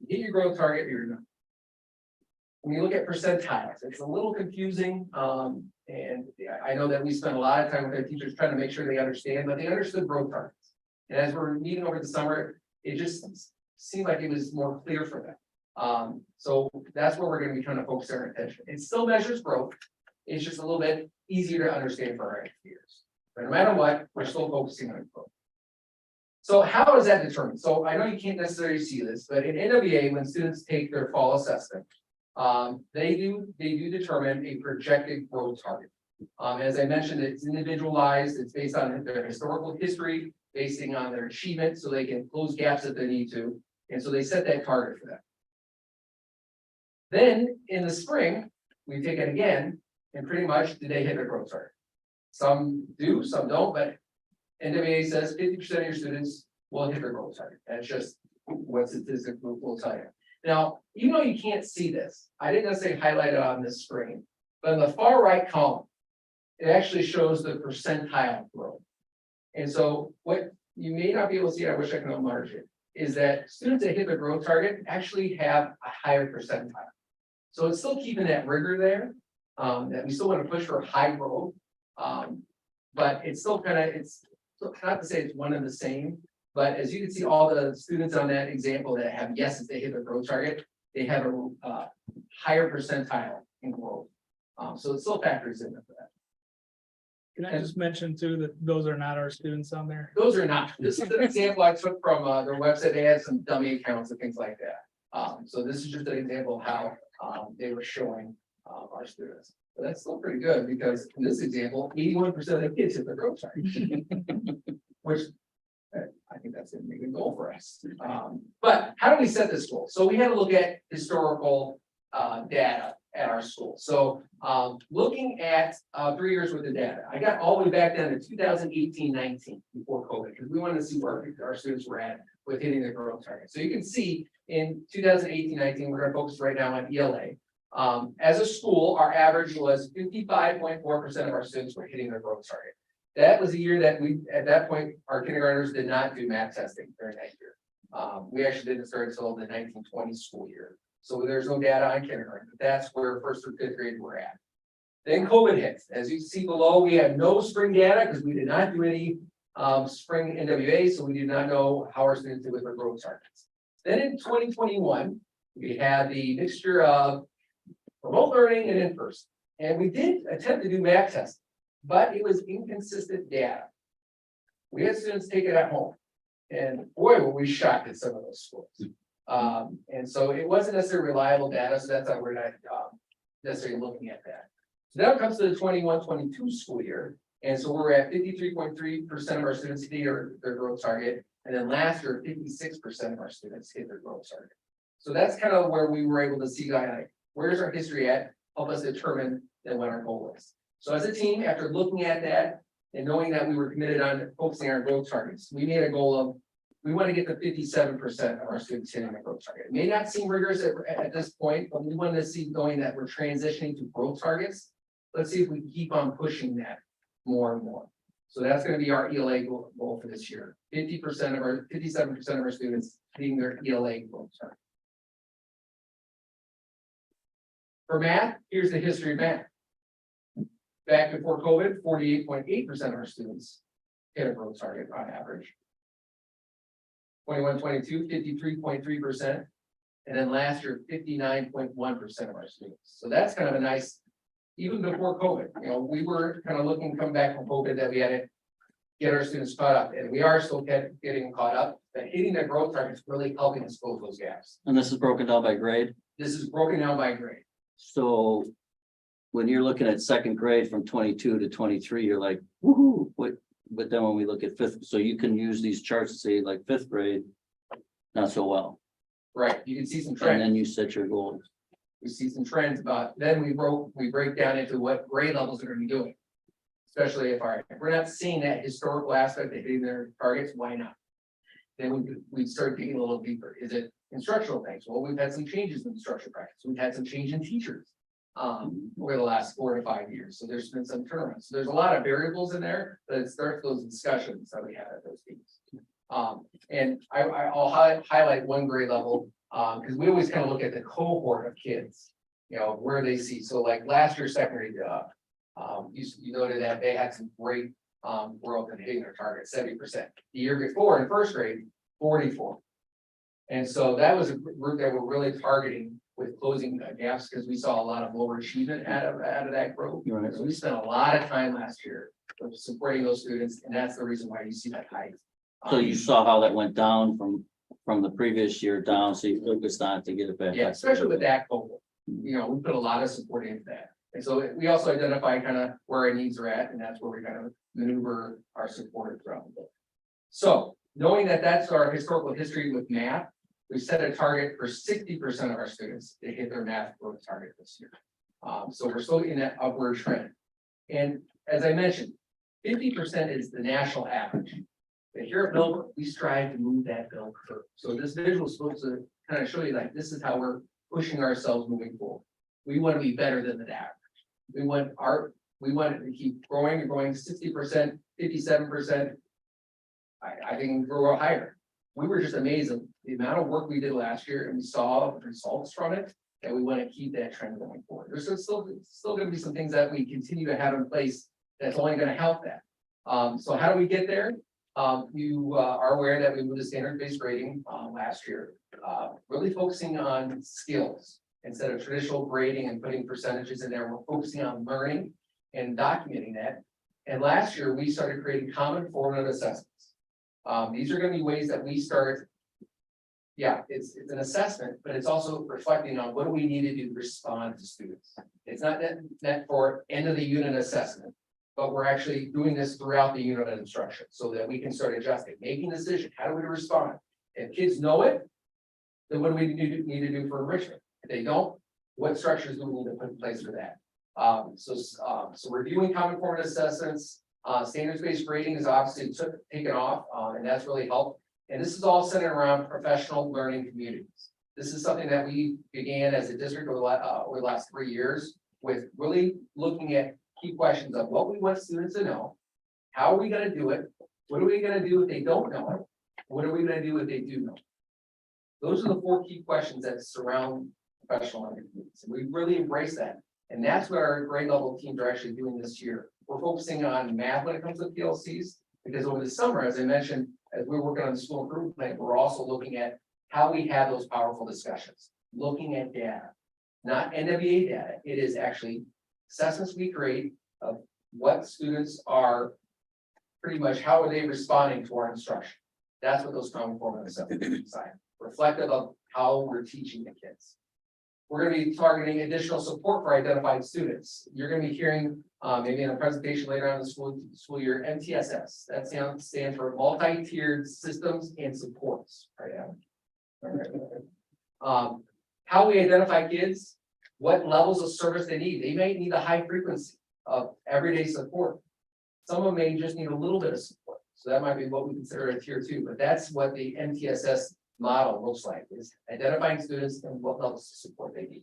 You hit your growth target, you're done. When you look at percentiles, it's a little confusing. And I know that we spend a lot of time with our teachers trying to make sure they understand, but they understood growth targets. And as we're meeting over the summer, it just seemed like it was more clear for them. So that's where we're going to be trying to focus our attention. It still measures growth. It's just a little bit easier to understand for our educators. But no matter what, we're still focusing on growth. So how is that determined? So I know you can't necessarily see this, but in NWA, when students take their fall assessment, they do determine a projected growth target. As I mentioned, it's individualized. It's based on their historical history, basing on their achievement, so they can close gaps if they need to. And so they set that target for them. Then in the spring, we take it again, and pretty much do they hit their growth target? Some do, some don't, but NWA says 50% of your students will hit their growth target. That's just what statistics will tell you. Now, even though you can't see this, I didn't necessarily highlight it on this screen, but in the far right column, it actually shows the percentile growth. And so what you may not be able to see, I wish I could enlarge it, is that students that hit their growth target actually have a higher percentile. So it's still keeping that rigor there, that we still want to push for high growth. But it's still kind of, it's not to say it's one and the same, but as you can see, all the students on that example that have yeses, they hit their growth target, they have a higher percentile in growth. So it still factors in for that. Can I just mention too, that those are not our students on there? Those are not, this is an example I took from their website, they had some dummy accounts and things like that. So this is just an example of how they were showing our students. But that's still pretty good, because in this example, 81% of the kids hit their growth target. Which I think that's a big goal for us. But how do we set this goal? So we had to look at historical data at our school. So looking at 3 years worth of data, I got all the way back down to 2018-19 before COVID, because we wanted to see where our students were at with hitting their growth target. So you can see in 2018-19, we're going to focus right now on ELA. As a school, our average was 55.4% of our students were hitting their growth target. That was a year that we, at that point, our kindergartners did not do math testing during that year. We actually didn't start until the 1920 school year. So there's no data on kindergarten, but that's where first through fifth grade we're at. Then COVID hit. As you see below, we have no spring data because we did not do any spring NWA, so we did not know how our students did with their growth targets. Then in 2021, we had the mixture of remote learning and in person. And we did attempt to do math testing, but it was inconsistent data. We had students take it at home. And boy, were we shocked at some of those schools. And so it wasn't necessarily reliable data, so that's why we're not necessarily looking at that. So now it comes to the 21-22 school year. And so we're at 53.3% of our students hit their growth target. And then last year, 56% of our students hit their growth target. So that's kind of where we were able to see, like, where's our history at? Help us determine then what our goal is. So as a team, after looking at that and knowing that we were committed on focusing on our growth targets, we made a goal of, we want to get to 57% of our students hitting the growth target. It may not seem rigorous at this point, but we wanted to see knowing that we're transitioning to growth targets. Let's see if we keep on pushing that more and more. So that's going to be our ELA goal for this year. 57% of our students hitting their ELA growth target. For math, here's the history of math. Back before COVID, 48.8% of our students hit a growth target on average. 21-22, 53.3%. And then last year, 59.1% of our students. So that's kind of a nice, even before COVID, you know, we were kind of looking, come back from COVID, that we had to get our students caught up, and we are still getting caught up, but hitting that growth target is really helping us close those gaps. And this is broken down by grade. This is broken down by grade. So when you're looking at second grade from 22 to 23, you're like, woohoo, what? But then when we look at fifth, so you can use these charts to say like fifth grade, not so well. Right, you can see some And trends. then you set your goals. We see some trends, but then we break down into what grade levels they're gonna be doing. Especially if we're not seeing that historical aspect of hitting their targets, why not? Then we start digging a little deeper. Is it instructional things? Well, we've had some changes in instructional practice. We've had some change in teachers over the last 4 to 5 years. So there's been some turnarounds. So there's a lot of variables in there, but it starts those discussions that we have at those teams. And I'll highlight one grade level, because we always kind of look at the cohort of kids, you know, where they see. So like last year, second grade, you noted that they had some great growth in hitting their target, 70%. The year before in first grade, 44. And so that was a group that we're really targeting with closing gaps, because we saw a lot of lower achievement out of that growth. Right. So we spent a lot of time last year supporting those students, and that's the reason why you see that height. So you saw how that went down from the previous year down, so you focused on it to get it back. Yeah, especially with that cohort, you know, we put a lot of support into that. And so we also identify kind of where our needs are at, and that's where we kind of maneuver our support throughout the book. So knowing that that's our historical history with math, we set a target for 60% of our students to hit their math growth target this year. So we're still in that upward trend. And as I mentioned, 50% is the national average. But here at Millburn, we strive to move that bell curve. So this visual is supposed to kind of show you like this is how we're pushing ourselves moving forward. We want to be better than the average. We want it to keep growing and growing 60%, 57%. I think we can grow higher. we were just amazed at the amount of work we did last year, and we saw results from it. And we want to keep that trend going forward. There's still gonna be some things that we continue to have in place that's only gonna help that. So how do we get there? You are aware that we moved to standard-based grading last year, really focusing on skills instead of traditional grading and putting percentages in there. We're focusing on learning and documenting that. And last year, we started creating common formative assessments. These are gonna be ways that we start. Yeah, it's an assessment, but it's also reflecting on what do we need to do to respond to students. It's not meant for end of the unit assessment, but we're actually doing this throughout the unit of instruction so that we can start adjusting, making decisions. How do we respond? If kids know it, then what do we need to do for enrichment? If they don't, what structures do we need to put in place for that? So reviewing common formative assessments, standards-based grading is obviously taken off, and that's really helped. And this is all centered around professional learning communities. This is something that we began as a district over the last 3 years with really looking at key questions of what we want students to know. How are we gonna do it? What are we gonna do if they don't know it? What are we gonna do if they do know it? Those are the 4 key questions that surround professional learning communities. And we really embrace that. And that's what our grade level teams are actually doing this year. We're focusing on math when it comes to PLCs, because over the summer, as I mentioned, as we're working on the school improvement plan, we're also looking at how we have those powerful discussions, looking at data, not NWA data. It is actually assessments we create of what students are pretty much, how are they responding to our instruction? That's what those common formative assessments decide, reflective of how we're teaching the kids. We're going to be targeting additional support for identified students. You're going to be hearing maybe in a presentation later on in the school year, MTSS. That stands for multi-tiered systems and supports. Right. How we identify kids, what levels of service they need. They may need a high frequency of everyday support. Some of them may just need a little bit of support. So that might be what we consider a tier 2, but that's what the MTSS model looks like, is identifying students and what levels of support they need.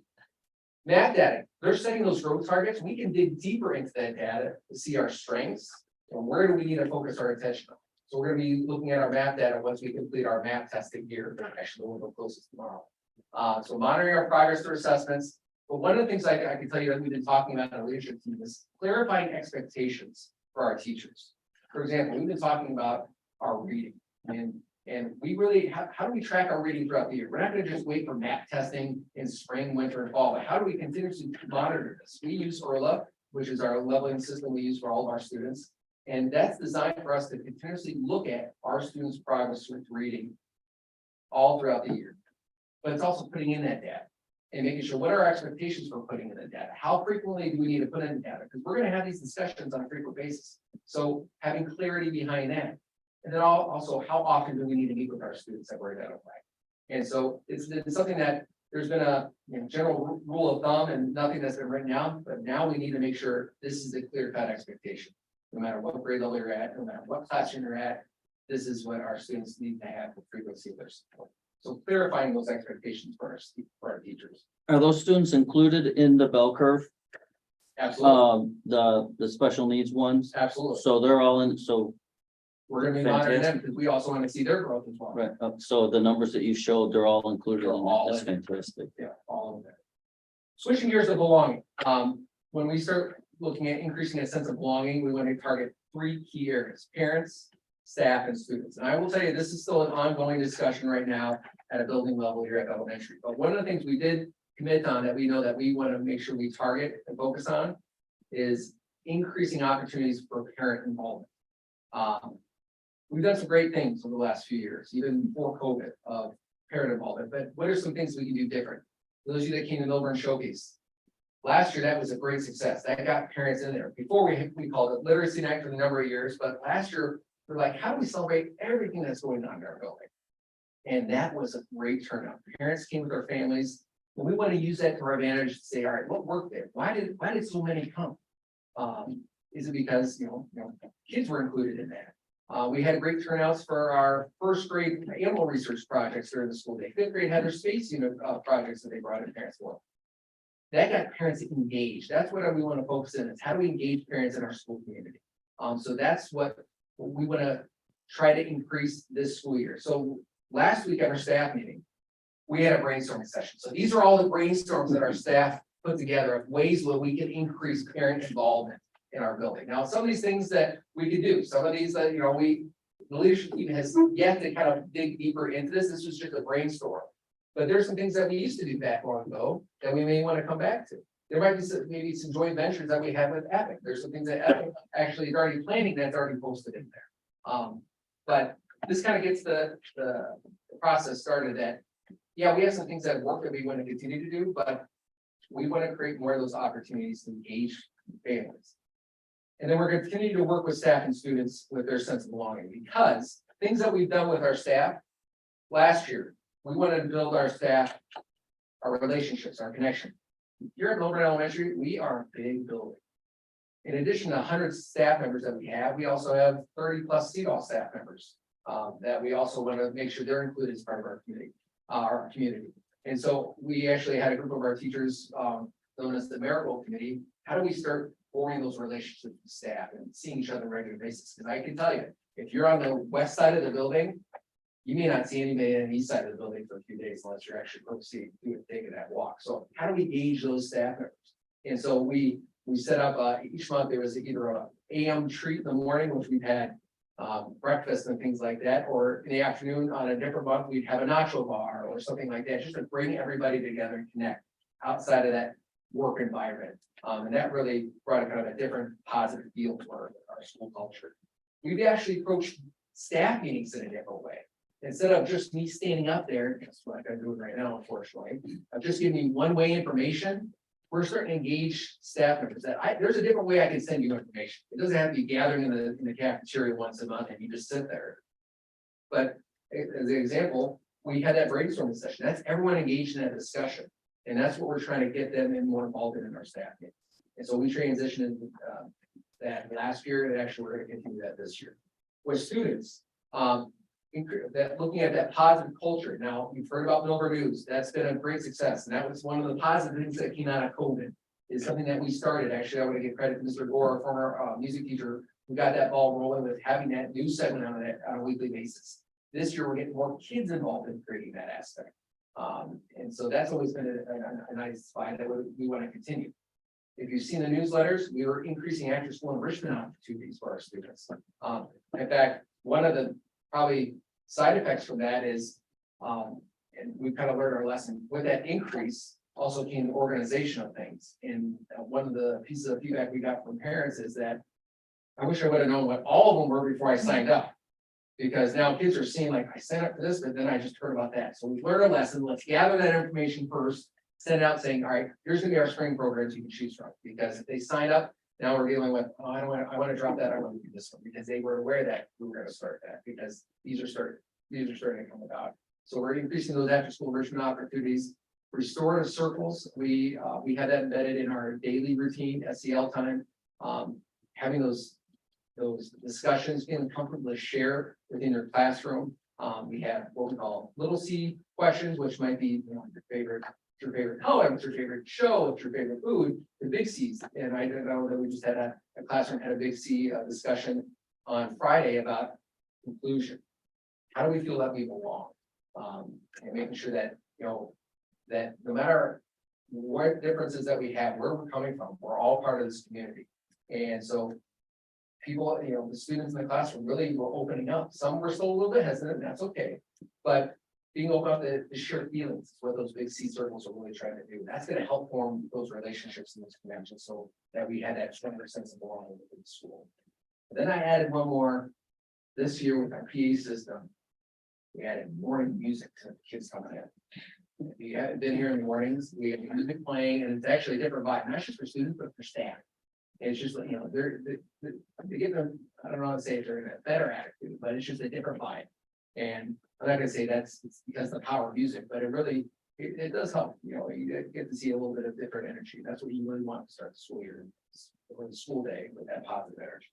Math data, they're setting those growth targets. We can dig deeper into that data to see our strengths and where do we need to focus our attention on. So we're going to be looking at our math data once we complete our math testing here. Actually, we'll go closest tomorrow. So monitoring our progress through assessments. But one of the things I can tell you that we've been talking about in our leadership team is clarifying expectations for our teachers. For example, we've been talking about our reading and we really, how do we track our reading throughout the year? We're not going to just wait for math testing in spring, winter, and fall, but how do we continuously monitor this? We use ORLA, which is our leveling system we use for all of our students. And that's designed for us to continuously look at our students' progress with reading all throughout the year. But it's also putting in that data and making sure what are our expectations for putting in the data? How frequently do we need to put in data? Because we're going to have these discussions on a frequent basis. So having clarity behind that. And then also, how often do we need to meet with our students that we're identifying? And so it's something that there's been a general rule of thumb and nothing that's been written down, but now we need to make sure this is a clear-cut expectation. No matter what grade level you're at, no matter what classroom you're at, this is what our students need to have for frequency of their support. So clarifying those expectations for our teachers. Are those students included in the bell curve? Absolutely, The special needs ones? absolutely. So they're all in, so, We're gonna be monitoring them because we also want to see their growth as well. right, so the numbers that you showed, they're all included They're in that. all That's in. fantastic. Yeah, all of that. Switching gears to belonging. When we start looking at increasing a sense of belonging, we want to target 3 key areas: parents, staff, and students. And I will tell you, this is still an ongoing discussion right now at a building level here at elementary. But one of the things we did commit on that we know that we want to make sure we target and focus on is increasing opportunities for parent involvement. We've done some great things over the last few years, even before COVID, of parent involvement, but what are some things we can do different? For those of you that came to Millburn Showcase, last year, that was a great success. That got parents in there. Before we called it Literacy Night for a number of years, but last year, we're like, how do we celebrate everything that's going on in our building? And that was a great turnout. Parents came with their families, and we want to use that to our advantage to say, all right, what worked there? Why did so many come? Is it because, kids were included in that? We had great turnouts for our first grade animal research projects during the school day. 5th grade had their space unit projects that they brought in parents for. That got parents engaged. That's what we want to focus in, is how do we engage parents in our school community? So that's what we want to try to increase this school year. So last week at our staff meeting, we had a brainstorming session. So these are all the brainstorms that our staff put together of ways where we can increase parent involvement in our building. Now, some of these things that we could do, some of these that, you know, the leadership team has yet to kind of dig deeper into this. This was just a brainstorm. But there's some things that we used to do back long ago that we may want to come back to. There might be some, maybe some joint ventures that we have with Epic. There's some things that Epic actually is already planning that's already posted in there. But this kind of gets the process started that, yeah, we have some things that work that we want to continue to do, but we want to create more of those opportunities to engage families. And then we're going to continue to work with staff and students with their sense of belonging, because things that we've done with our staff last year, we wanted to build our staff, our relationships, our connection. Here at Millburn Elementary, we are a big building. In addition to 100 staff members that we have, we also have 30+ CEDAW staff members that we also want to make sure they're included as part of our community. And so we actually had a group of our teachers known as the Miracle Committee. How do we start forming those relationships with staff and seeing each other on a regular basis? Because I can tell you, if you're on the west side of the building, you may not see anybody on the east side of the building for a few days unless you're actually taking that walk. So how do we gauge those staff members? And so we set up each month there was either a AM treat in the morning, which we've had breakfast and things like that, or in the afternoon on a different month, we'd have a nacho bar or something like that, just to bring everybody together and connect outside of that work environment. And that really brought a kind of a different positive feel to our school culture. We've actually approached staff meetings in a different way. Instead of just me standing up there, that's what I'm doing right now, unfortunately, of just giving you one-way information, we're starting to engage staff members that there's a different way I can send you information. It doesn't have to be gathering in the cafeteria once a month and you just sit there. But as an example, we had that brainstorming session. That's everyone engaged in that discussion. And that's what we're trying to get them in more involved in our staff meetings. And so we transitioned that last year, and actually we're going to continue that this year. With students, that looking at that positive culture. Now, you've heard about Millburn News. That's been a great success. And that was one of the positive things that came out of COVID. Is something that we started. Actually, I want to give credit to Mr. Gore, our former music teacher, who got that ball rolling with having that news segment on a weekly basis. This year, we're getting more kids involved in creating that aspect. And so that's always been a nice spot that we want to continue. If you've seen the newsletters, we were increasing after school enrichment opportunities for our students. In fact, one of the probably side effects from that is, and we've kind of learned our lesson, with that increase also came the organization of things. And one of the pieces of feedback we got from parents is that I wish I would have known what all of them were before I signed up. Because now kids are seeing like, I signed up for this, but then I just heard about that. So we've learned a lesson. Let's gather that information first, send it out saying, all right, here's gonna be our spring programs you can choose from. Because if they sign up, now we're dealing with, oh, I want to drop that, I want to do this one, because they were aware that we were going to start that, because these are starting to come about. So we're increasing those after school enrichment opportunities. Restorative circles, we had that embedded in our daily routine, SEL time. Having those discussions, feeling comfortable to share within your classroom. We have what we call little C questions, which might be, you know, your favorite color, what's your favorite show, what's your favorite food, the big C's. And I don't know that we just had a classroom had a big C discussion on Friday about inclusion. How do we feel that we belong? And making sure that, you know, that no matter what differences that we have, where we're coming from, we're all part of this community. And so people, you know, the students in the classroom really were opening up. Some were still a little bit hesitant, and that's okay. But being open up to shared feelings is what those big C circles are really trying to do. That's going to help form those relationships in this connection so that we had that stronger sense of belonging within the school. And then I added one more this year with our PA system. We added morning music to the kids coming in. If you haven't been here in the mornings, we have music playing, and it's actually a different vibe, not just for students, but for staff. And it's just like, you know, they get them, I don't know how to say it, they're in a better attitude, but it's just a different vibe. And I'm not gonna say it's because of the power of music, but it really, it does help, you know, you get to see a little bit of different energy. That's what you really want to start the school year or the school day with that positive energy.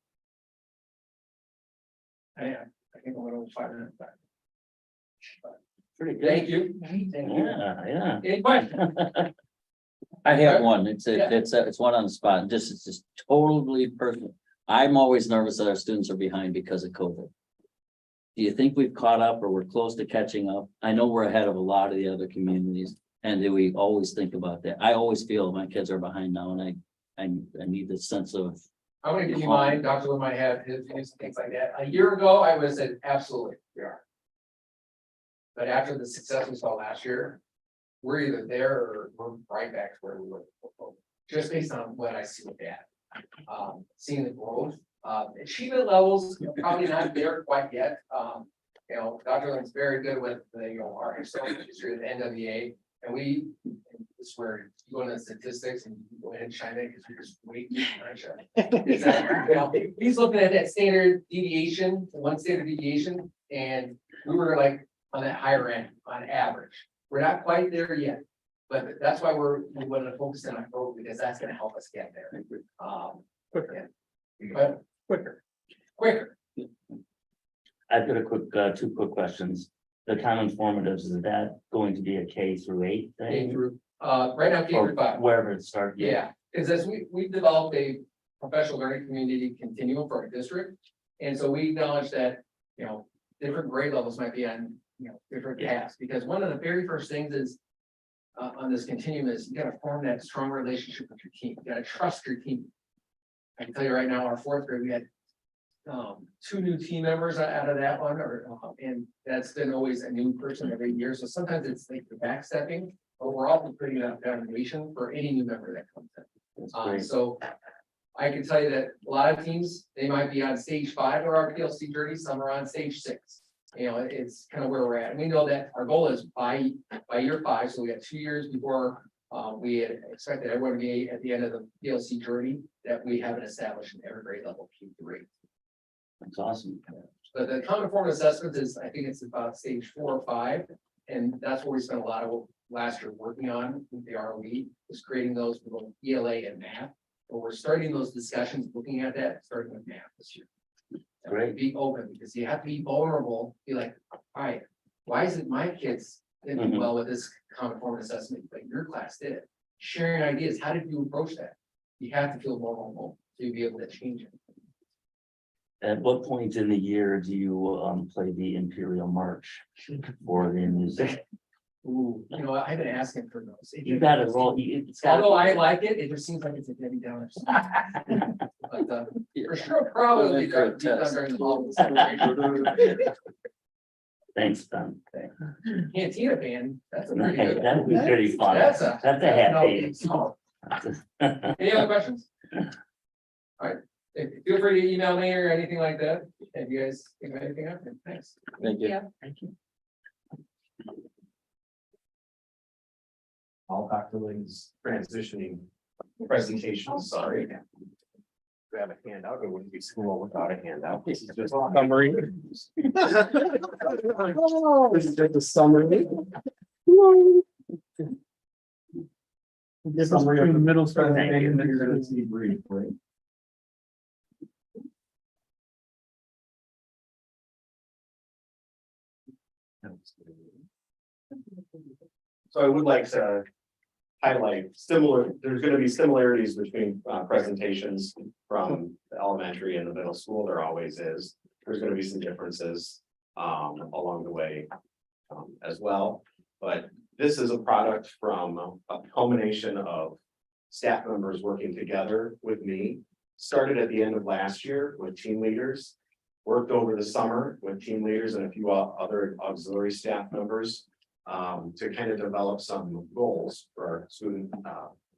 I think I'm gonna 5 minutes back. Pretty good. Thank you. Yeah. Any questions? I have one. It's one on the spot. It's just totally personal. I'm always nervous that our students are behind because of COVID. do you think we've caught up or we're close to catching up? I know we're ahead of a lot of the other communities. And do we always think about that? I always feel my kids are behind now and I need this sense of, I'm gonna give you mine, Dr. Lou might have his views and things like that. A year ago, I would have said, absolutely, we are. But after the success we saw last year, we're either there or we're right back to where we were before. Just based on what I see with that. Seeing the growth, achievement levels, probably not there quite yet. You know, Dr. Lynn's very good with the, you know, our historical history of the NWA. And we, this is where you go into the statistics and you go ahead and chime in because you're just way too much. Is that, you know, he's looking at that standard deviation, one standard deviation, and we were like on that higher end on average. We're not quite there yet, but that's why we want to focus in on growth because that's going to help us get there. Quicker. But quicker. I've got a quick, two quick questions. The common formatives, is that going to be a K through 8 K thing? through, right now, K Or through 5. wherever it starts? Yeah, because as we've developed a professional learning community continuum for our district. And so we acknowledge that, you know, different grade levels might be on, you know, different paths, because one of the very first things is on this continuum is you gotta form that strong relationship with your team. You gotta trust your team. I can tell you right now, our 4th grade, we had 2 new team members out of that one, and that's been always a new person every year. So sometimes it's like the backstepping, but we're also putting that foundation for any new member that comes in. That's great. So I can tell you that a lot of teams, they might be on stage 5 of our PLC journey, some are on stage 6. You know, it's kind of where we're at. And we know that our goal is by year 5, so we got 2 years before we had expected everyone to be at the end of the PLC journey, that we have it established in every grade level Q3. That's awesome. But the common form assessment is, I think it's about stage 4 or 5, and that's where we spent a lot of last year working on with the ROE, is creating those for both ELA and math. But we're starting those discussions, looking at that, starting with math this year. Great. Be open, because you have to be vulnerable, be like, all right, why is it my kids didn't do well with this common form assessment, but your class did? Sharing ideas, how did you approach that? You have to feel more vulnerable to be able to change it. At what point in the year do you play the Imperial March for the music? Ooh, you know, I've been asking for those. You got it roll. It's got. Although I like it, it just seems like it's a Debbie Downer. But for sure, probably done during the holidays. Thanks, Don. Cantina band, that's a pretty good. That would be pretty fun. That's a happy. no. Any other questions? All right, feel free to email me or anything like that. If you guys think of anything up, thanks. thank you. Thank you. All Dr. Lynn's transitioning presentation, sorry. Grab a handout, it wouldn't be school without a handout. This is just a summary. This is just a summary. Summary of the middle school presentation that you're gonna see briefly. So I would like to highlight there's gonna be similarities between presentations from the elementary and the middle school, there always is. There's gonna be some differences along the way as well. But this is a product from a culmination of staff members working together with me. Started at the end of last year with team leaders, worked over the summer with team leaders and a few other auxiliary staff members. To kind of develop some goals for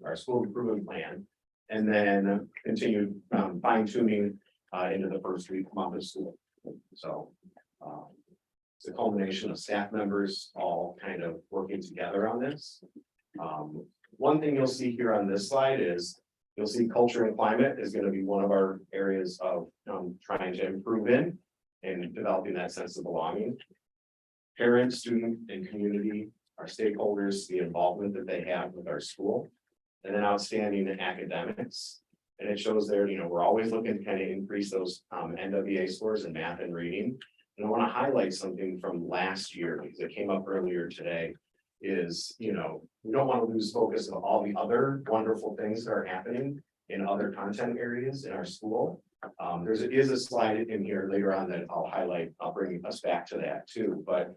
our school improvement plan. And then continue fine tuning into the first month of school. So it's a culmination of staff members all kind of working together on this. One thing you'll see here on this slide is you'll see culture and climate is going to be one of our areas of trying to improve in and developing that sense of belonging. Parents, student, and community, our stakeholders, the involvement that they have with our school, and then outstanding academics. And it shows there, you know, we're always looking to kind of increase those NWA scores in math and reading. And I want to highlight something from last year because it came up earlier today. Is, you know, we don't want to lose focus of all the other wonderful things that are happening in other content areas in our school. There is a slide in here later on that I'll highlight. I'll bring us back to that too, but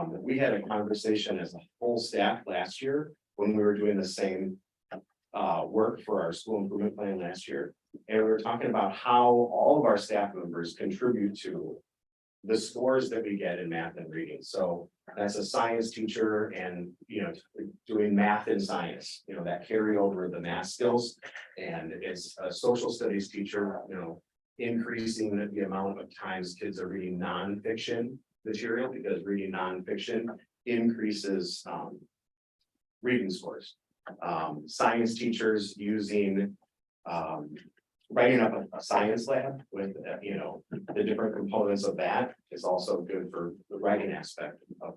we had a conversation as a whole staff last year when we were doing the same work for our school improvement plan last year. And we were talking about how all of our staff members contribute to the scores that we get in math and reading. So that's a science teacher and, doing math and science, that carry over the math skills. And it's a social studies teacher, increasing the amount of times kids are reading nonfiction material, because reading nonfiction increases reading scores. Science teachers using writing up a science lab with, the different components of that is also good for the writing aspect of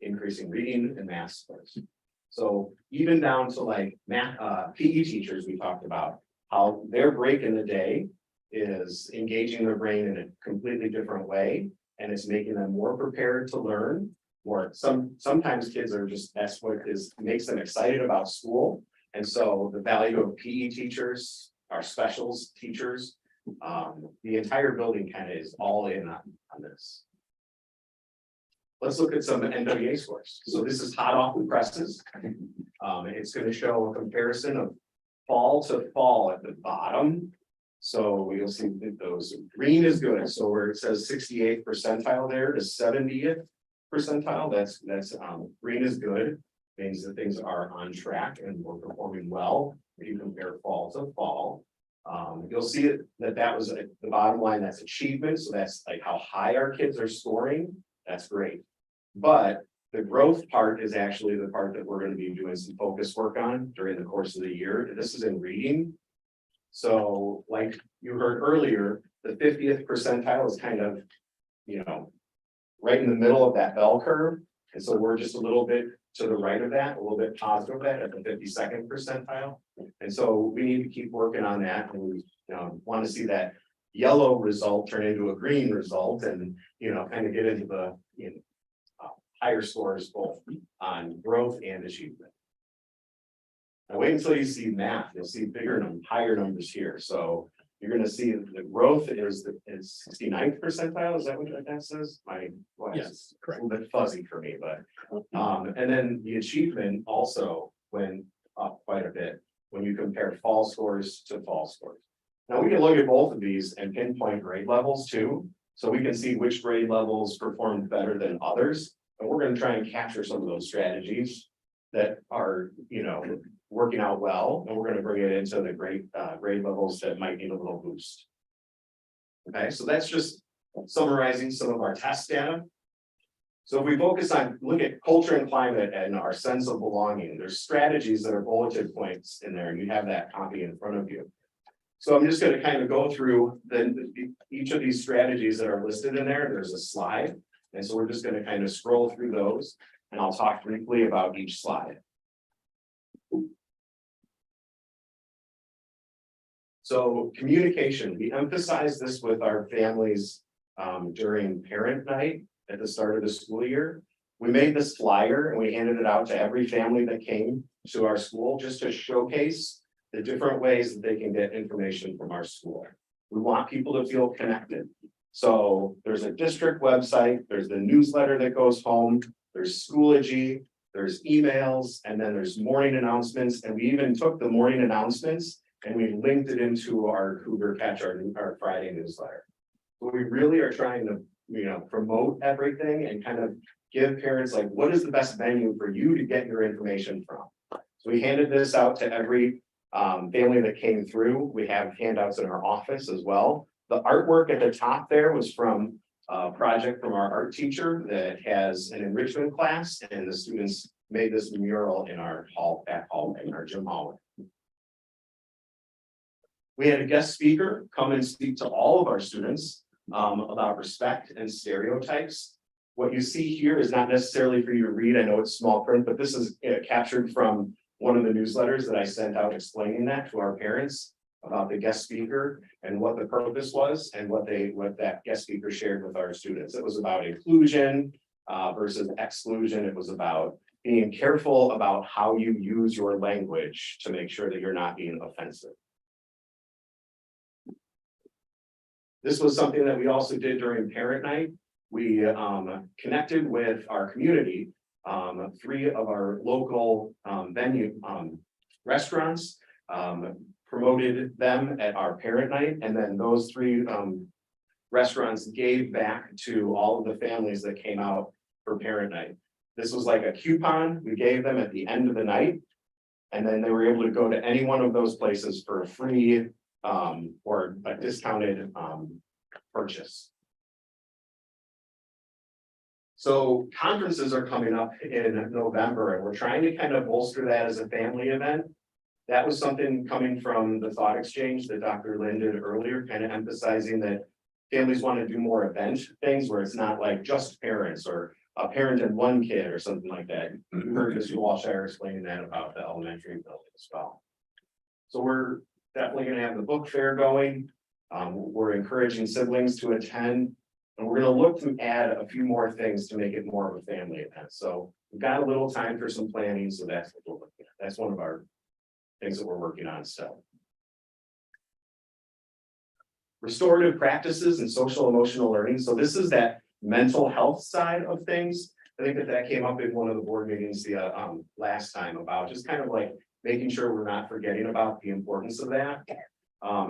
increasing reading and math scores. So even down to like math, PE teachers, we talked about how their break in the day is engaging their brain in a completely different way. And it's making them more prepared to learn. Or sometimes kids are just, that's what makes them excited about school. And so the value of PE teachers, our specials teachers, the entire building kind of is all in on this. Let's look at some NWA scores. So this is hot off the presses. It's going to show a comparison of fall to fall at the bottom. So you'll see that those green is good. So where it says 68th percentile there to 70th percentile, that's green is good, means that things are on track and we're performing well. If you compare fall to fall, you'll see that was the bottom line. That's achievement. So that's like how high our kids are scoring. That's great. But the growth part is actually the part that we're going to be doing some focus work on during the course of the year. This is in reading. So like you heard earlier, the 50th percentile is kind of, right in the middle of that bell curve. And so we're just a little bit to the right of that, a little bit positive of that at the 52nd percentile. And so we need to keep working on that. And we want to see that yellow result turn into a green result and, kind of get into the higher scores both on growth and achievement. Now wait until you see math, you'll see higher numbers here. So you're going to see the growth is 69th percentile. Is that what that says? Yes, correct. A little bit fuzzy for me, but and then the achievement also went up quite a bit when you compare fall scores to fall scores. Now we can look at both of these and pinpoint grade levels too. So we can see which grade levels performed better than others. And we're going to try and capture some of those strategies that are, working out well, and we're going to bring it into the grade levels that might need a little boost. Okay, so that's just summarizing some of our test data. So if we look at culture and climate and our sense of belonging, there's strategies that are bulleted points in there, and you have that copy in front of you. So I'm just going to kind of go through each of these strategies that are listed in there. There's a slide, and so we're just going to kind of scroll through those, and I'll talk briefly about each slide. So communication, we emphasize this with our families during parent night at the start of the school year. We made this flyer and we handed it out to every family that came to our school just to showcase the different ways that they can get information from our school. We want people to feel connected. So there's a district website, there's the newsletter that goes home, there's Schoology, there's emails, and then there's morning announcements. And we even took the morning announcements and we linked it into our Cougar Catch, our Friday newsletter. So we really are trying to, promote everything and kind of give parents like, what is the best venue for you to get your information from? So we handed this out to every family that came through. We have handouts in our office as well. The artwork at the top there was from a project from our art teacher that has an enrichment class, and the students made this mural in our in our gym hall. We had a guest speaker come and speak to all of our students about respect and stereotypes. What you see here is not necessarily for you to read. I know it's small print, but this is captured from one of the newsletters that I sent out explaining that to our parents about the guest speaker and what the purpose was and what that guest speaker shared with our students. It was about inclusion versus exclusion. It was about being careful about how you use your language to make sure that you're not being offensive. This was something that we also did during parent night. We connected with our community, 3 of our local venue restaurants, promoted them at our parent night, and then those 3 restaurants gave back to all of the families that came out for parent night. This was like a coupon we gave them at the end of the night. And then they were able to go to any one of those places for a free or a discounted purchase. So conferences are coming up in November, and we're trying to kind of bolster that as a family event. That was something coming from the thought exchange that Dr. Lynn did earlier, kind of emphasizing that families want to do more event things where it's not like just parents or a parent and 1 kid or something like that. You heard Mr. Walshire explaining that about the elementary building as well. So we're definitely gonna have the book fair going. We're encouraging siblings to attend. And we're gonna look to add a few more things to make it more of a family event. So we've got a little time for some planning, so that's what we're looking at. That's one of our things that we're working on still. Restorative practices and social emotional learning. So this is that mental health side of things. I think that came up in one of the board meetings the last time about just kind of like making sure we're not forgetting about the importance of that.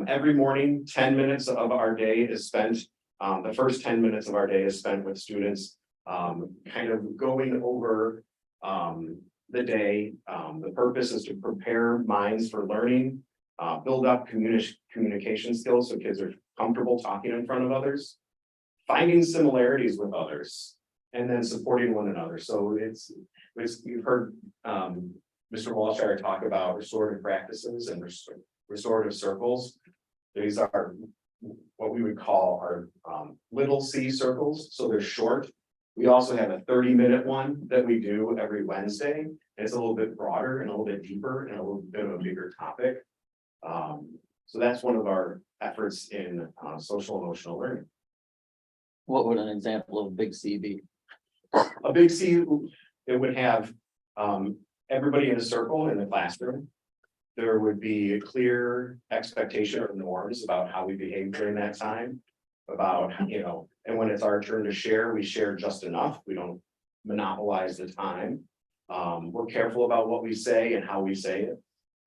Every morning, 10 minutes of our day is spent. The first 10 minutes of our day is spent with students, kind of going over the day. The purpose is to prepare minds for learning, build up communication skills so kids are comfortable talking in front of others, finding similarities with others, and then supporting one another. So you've heard Mr. Walshire talk about restorative practices and restorative circles. These are what we would call our little C circles. So they're short. We also have a 30-minute one that we do every Wednesday. And it's a little bit broader and a little bit deeper and a little bit of a bigger topic. So that's one of our efforts in social emotional learning. What would an example of a big C be? A big C, it would have everybody in a circle in the classroom. There would be a clear expectation or norms about how we behave during that time. About, and when it's our turn to share, we share just enough. We don't monopolize the time. We're careful about what we say and how we say it.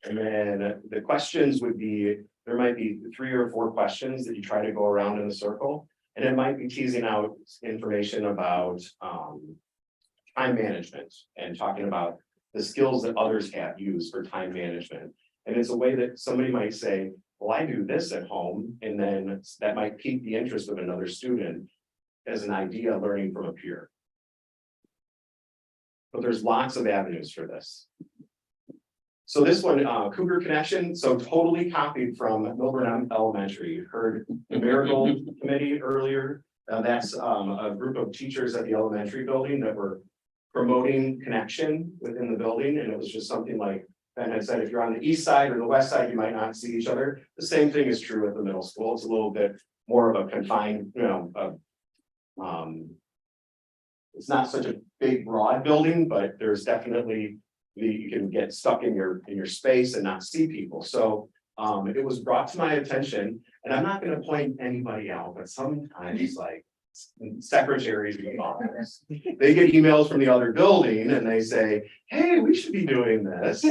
And then the questions would be, there might be 3 or 4 questions that you try to go around in the circle. And it might be teasing out information about time management and talking about the skills that others have used for time management. And it's a way that somebody might say, well, I do this at home, and then that might pique the interest of another student as an idea learning from a peer. But there's lots of avenues for this. So this one, Cougar Connection, so totally copied from Millburn Elementary. You heard the Miracle Committee earlier. That's a group of teachers at the elementary building that were promoting connection within the building. And it was just something like Ben had said, if you're on the east side or the west side, you might not see each other. The same thing is true at the middle school. It's a little bit more of a confined, it's not such a big, broad building, but there's definitely you can get stuck in your space and not see people. So it was brought to my attention, and I'm not going to point anybody out, but sometimes like secretaries in the office, they get emails from the other building and they say, hey, we should be doing this.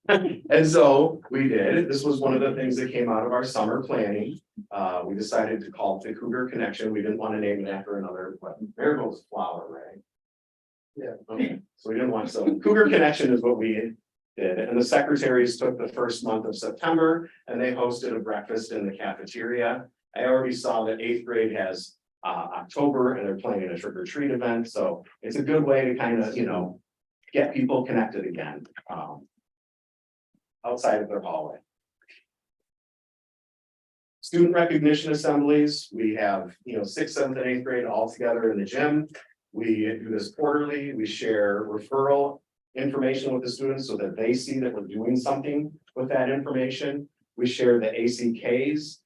And so we did. This was one of the things that came out of our summer planning. We decided to call it the Cougar Connection. We didn't want to name it after another Marigold's flower, right? Yeah. Okay. So we didn't want, so Cougar Connection is what we did. And the secretaries took the first month of September and they hosted a breakfast in the cafeteria. I already saw that 8th grade has October and they're planning a trick or treat event. So it's a good way to kind of, get people connected again outside of their hallway. Student recognition assemblies. We have, 6th, 7th, and 8th grade all together in the gym. We do this quarterly. We share referral information with the students so that they see that we're doing something with that information. We share the ACKs.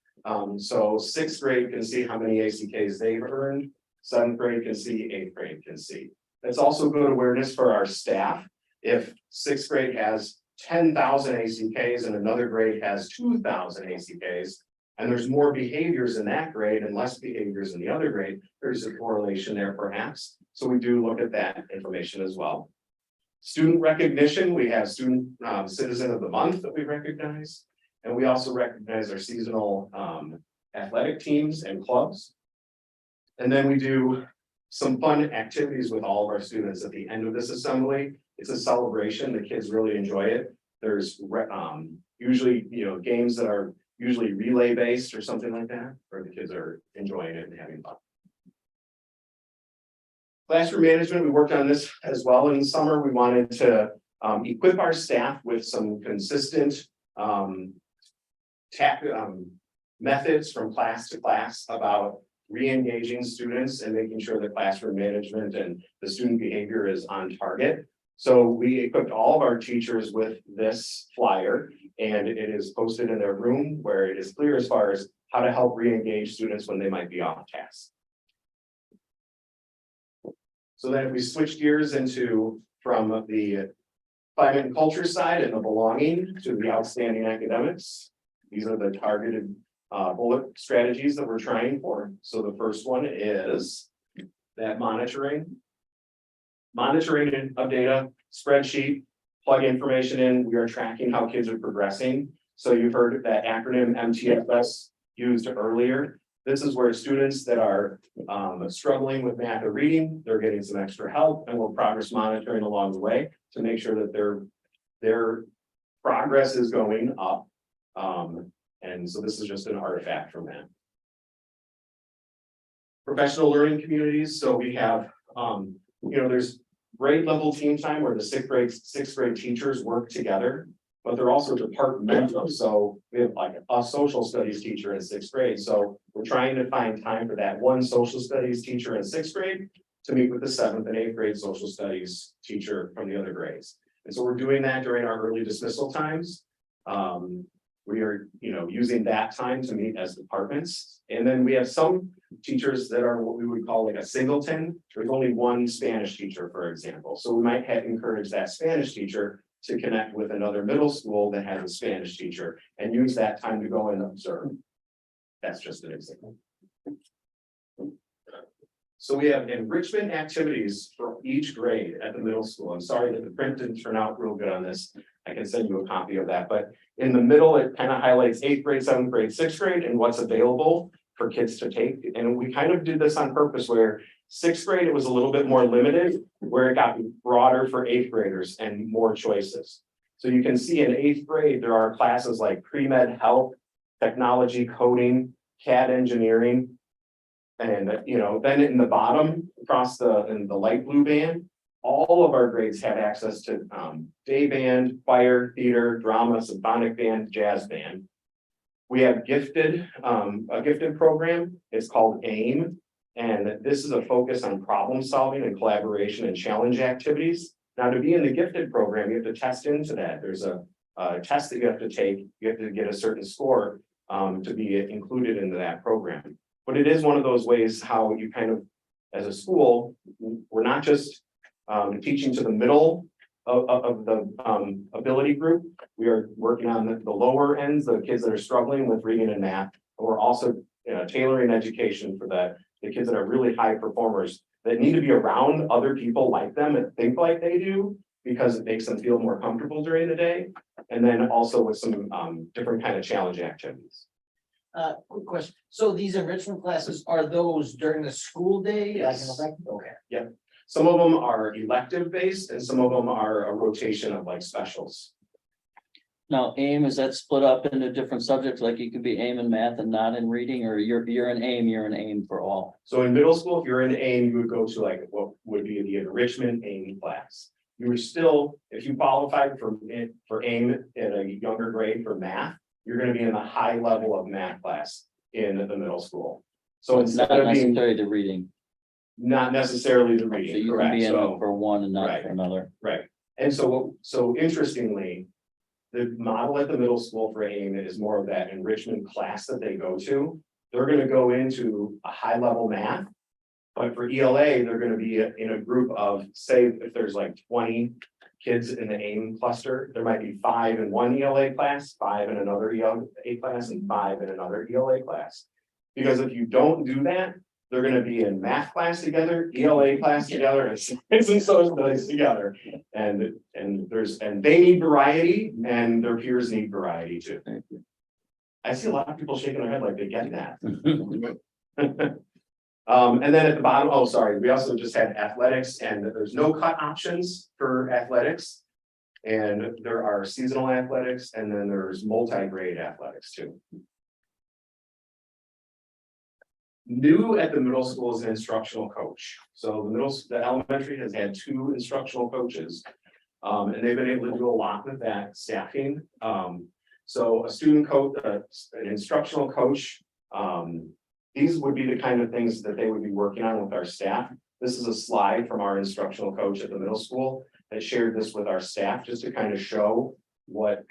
So 6th grade can see how many ACKs they've earned. 7th grade can see, 8th grade can see. That's also good awareness for our staff. If 6th grade has 10,000 ACKs and another grade has 2,000 ACKs, and there's more behaviors in that grade and less behaviors in the other grade, there's a correlation there perhaps. So we do look at that information as well. Student recognition, we have student citizen of the month that we recognize. And we also recognize our seasonal athletic teams and clubs. And then we do some fun activities with all of our students at the end of this assembly. It's a celebration, the kids really enjoy it. There's usually, games that are usually relay based or something like that, where the kids are enjoying it and having fun. Classroom management, we worked on this as well in the summer. We wanted to equip our staff with some consistent methods from class to class about re-engaging students and making sure that classroom management and the student behavior is on target. So we equipped all of our teachers with this flyer, and it is posted in their room where it is clear as far as how to help re-engage students when they might be off task. So then if we switch gears from the climate and culture side and the belonging to the outstanding academics, these are the targeted bullet strategies that we're trying for. So the first one is that monitoring of data, spreadsheet, plug information in. We are tracking how kids are progressing. So you've heard that acronym MTFS used earlier. This is where students that are struggling with math or reading, they're getting some extra help, and we're progress monitoring along the way to make sure that their progress is going up. And so this is just an artifact from that. Professional learning communities. So we have, there's grade level team time where the sixth grade teachers work together, but they're also departmental. So we have like a social studies teacher in sixth grade. So we're trying to find time for that one social studies teacher in sixth grade to meet with the seventh and eighth grade social studies teacher from the other grades. And so we're doing that during our early dismissal times. We are, using that time to meet as departments. And then we have some teachers that are what we would call like a singleton. There's only one Spanish teacher, for example. So we might encourage that Spanish teacher to connect with another middle school that has a Spanish teacher and use that time to go and observe. That's just an example. So we have enrichment activities for each grade at the middle school. I'm sorry that the print didn't turn out real good on this. I can send you a copy of that, but in the middle, it kind of highlights eighth grade, seventh grade, sixth grade, and what's available for kids to take. And we kind of did this on purpose where sixth grade, it was a little bit more limited, where it got broader for eighth graders and more choices. So you can see in eighth grade, there are classes like pre-med health, technology, coding, CAD engineering. And then in the bottom in the light blue band, all of our grades have access to day band, choir, theater, drama, symphonic band, jazz band. We have a gifted program. It's called AIM. And this is a focus on problem solving and collaboration and challenge activities. Now, to be in the gifted program, you have to test into that. There's a test that you have to take. You have to get a certain score to be included into that program. But it is one of those ways how you kind of, as a school, we're not just teaching to the middle of the ability group. We are working on the lower ends, the kids that are struggling with reading and math. But we're also tailoring education for the kids that are really high performers that need to be around other people like them and think like they do, because it makes them feel more comfortable during the day. And then also with some different kind of challenge activities. Quick question. So these enrichment classes, are those during the school day? Yes. Okay. Yep. Some of them are elective based and some of them are a rotation of like specials. Now, AIM, is that split up into different subjects? Like you could be AIM in math and not in reading, or you're in AIM for all? So in middle school, if you're in AIM, you would go to like what would be the enrichment AIM class. You were still, if you qualified for AIM at a younger grade for math, you're going to be in the high level of math class in the middle school. So It's not instead of being necessarily the reading. not necessarily the So reading, you can correct? be in So for one and not right. for another. right. And so interestingly, the model at the middle school for AIM is more of that enrichment class that they go to. They're going to go into a high level math, but for ELA, they're going to be in a group of, say, if there's like 20 kids in the AIM cluster, there might be 5 in one ELA class, 5 in another ELA class, and 5 in another ELA class. Because if you don't do that, they're gonna be in math class together, ELA class together, and science and social studies together. And they need variety, and their peers need variety too. I see a lot of people shaking their head like they get that. And then at the bottom, oh, sorry, we also just had athletics, and there's no cut options for athletics. And there are seasonal athletics, and then there's multi-grade athletics too. New at the middle school is an instructional coach. So the elementary has had 2 instructional coaches. And they've been able to do a lot with that staffing. So a student coach, an instructional coach, these would be the kind of things that they would be working on with our staff. This is a slide from our instructional coach at the middle school that shared this with our staff just to kind of show what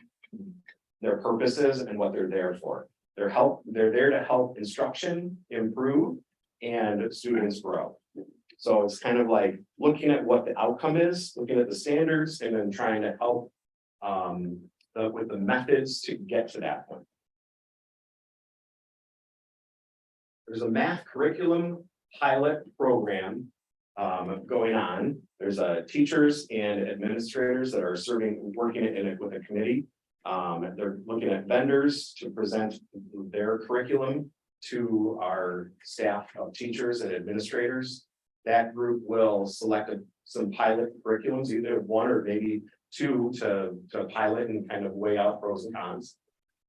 their purpose is and what they're there for. They're there to help instruction improve and students grow. So it's kind of like looking at what the outcome is, looking at the standards, and then trying to help with the methods to get to that point. There's a math curriculum pilot program going on. There's teachers and administrators that are working in it with a committee. They're looking at vendors to present their curriculum to our staff of teachers and administrators. That group will select some pilot curriculums, either 1 or maybe 2 to pilot and kind of weigh out pros and cons.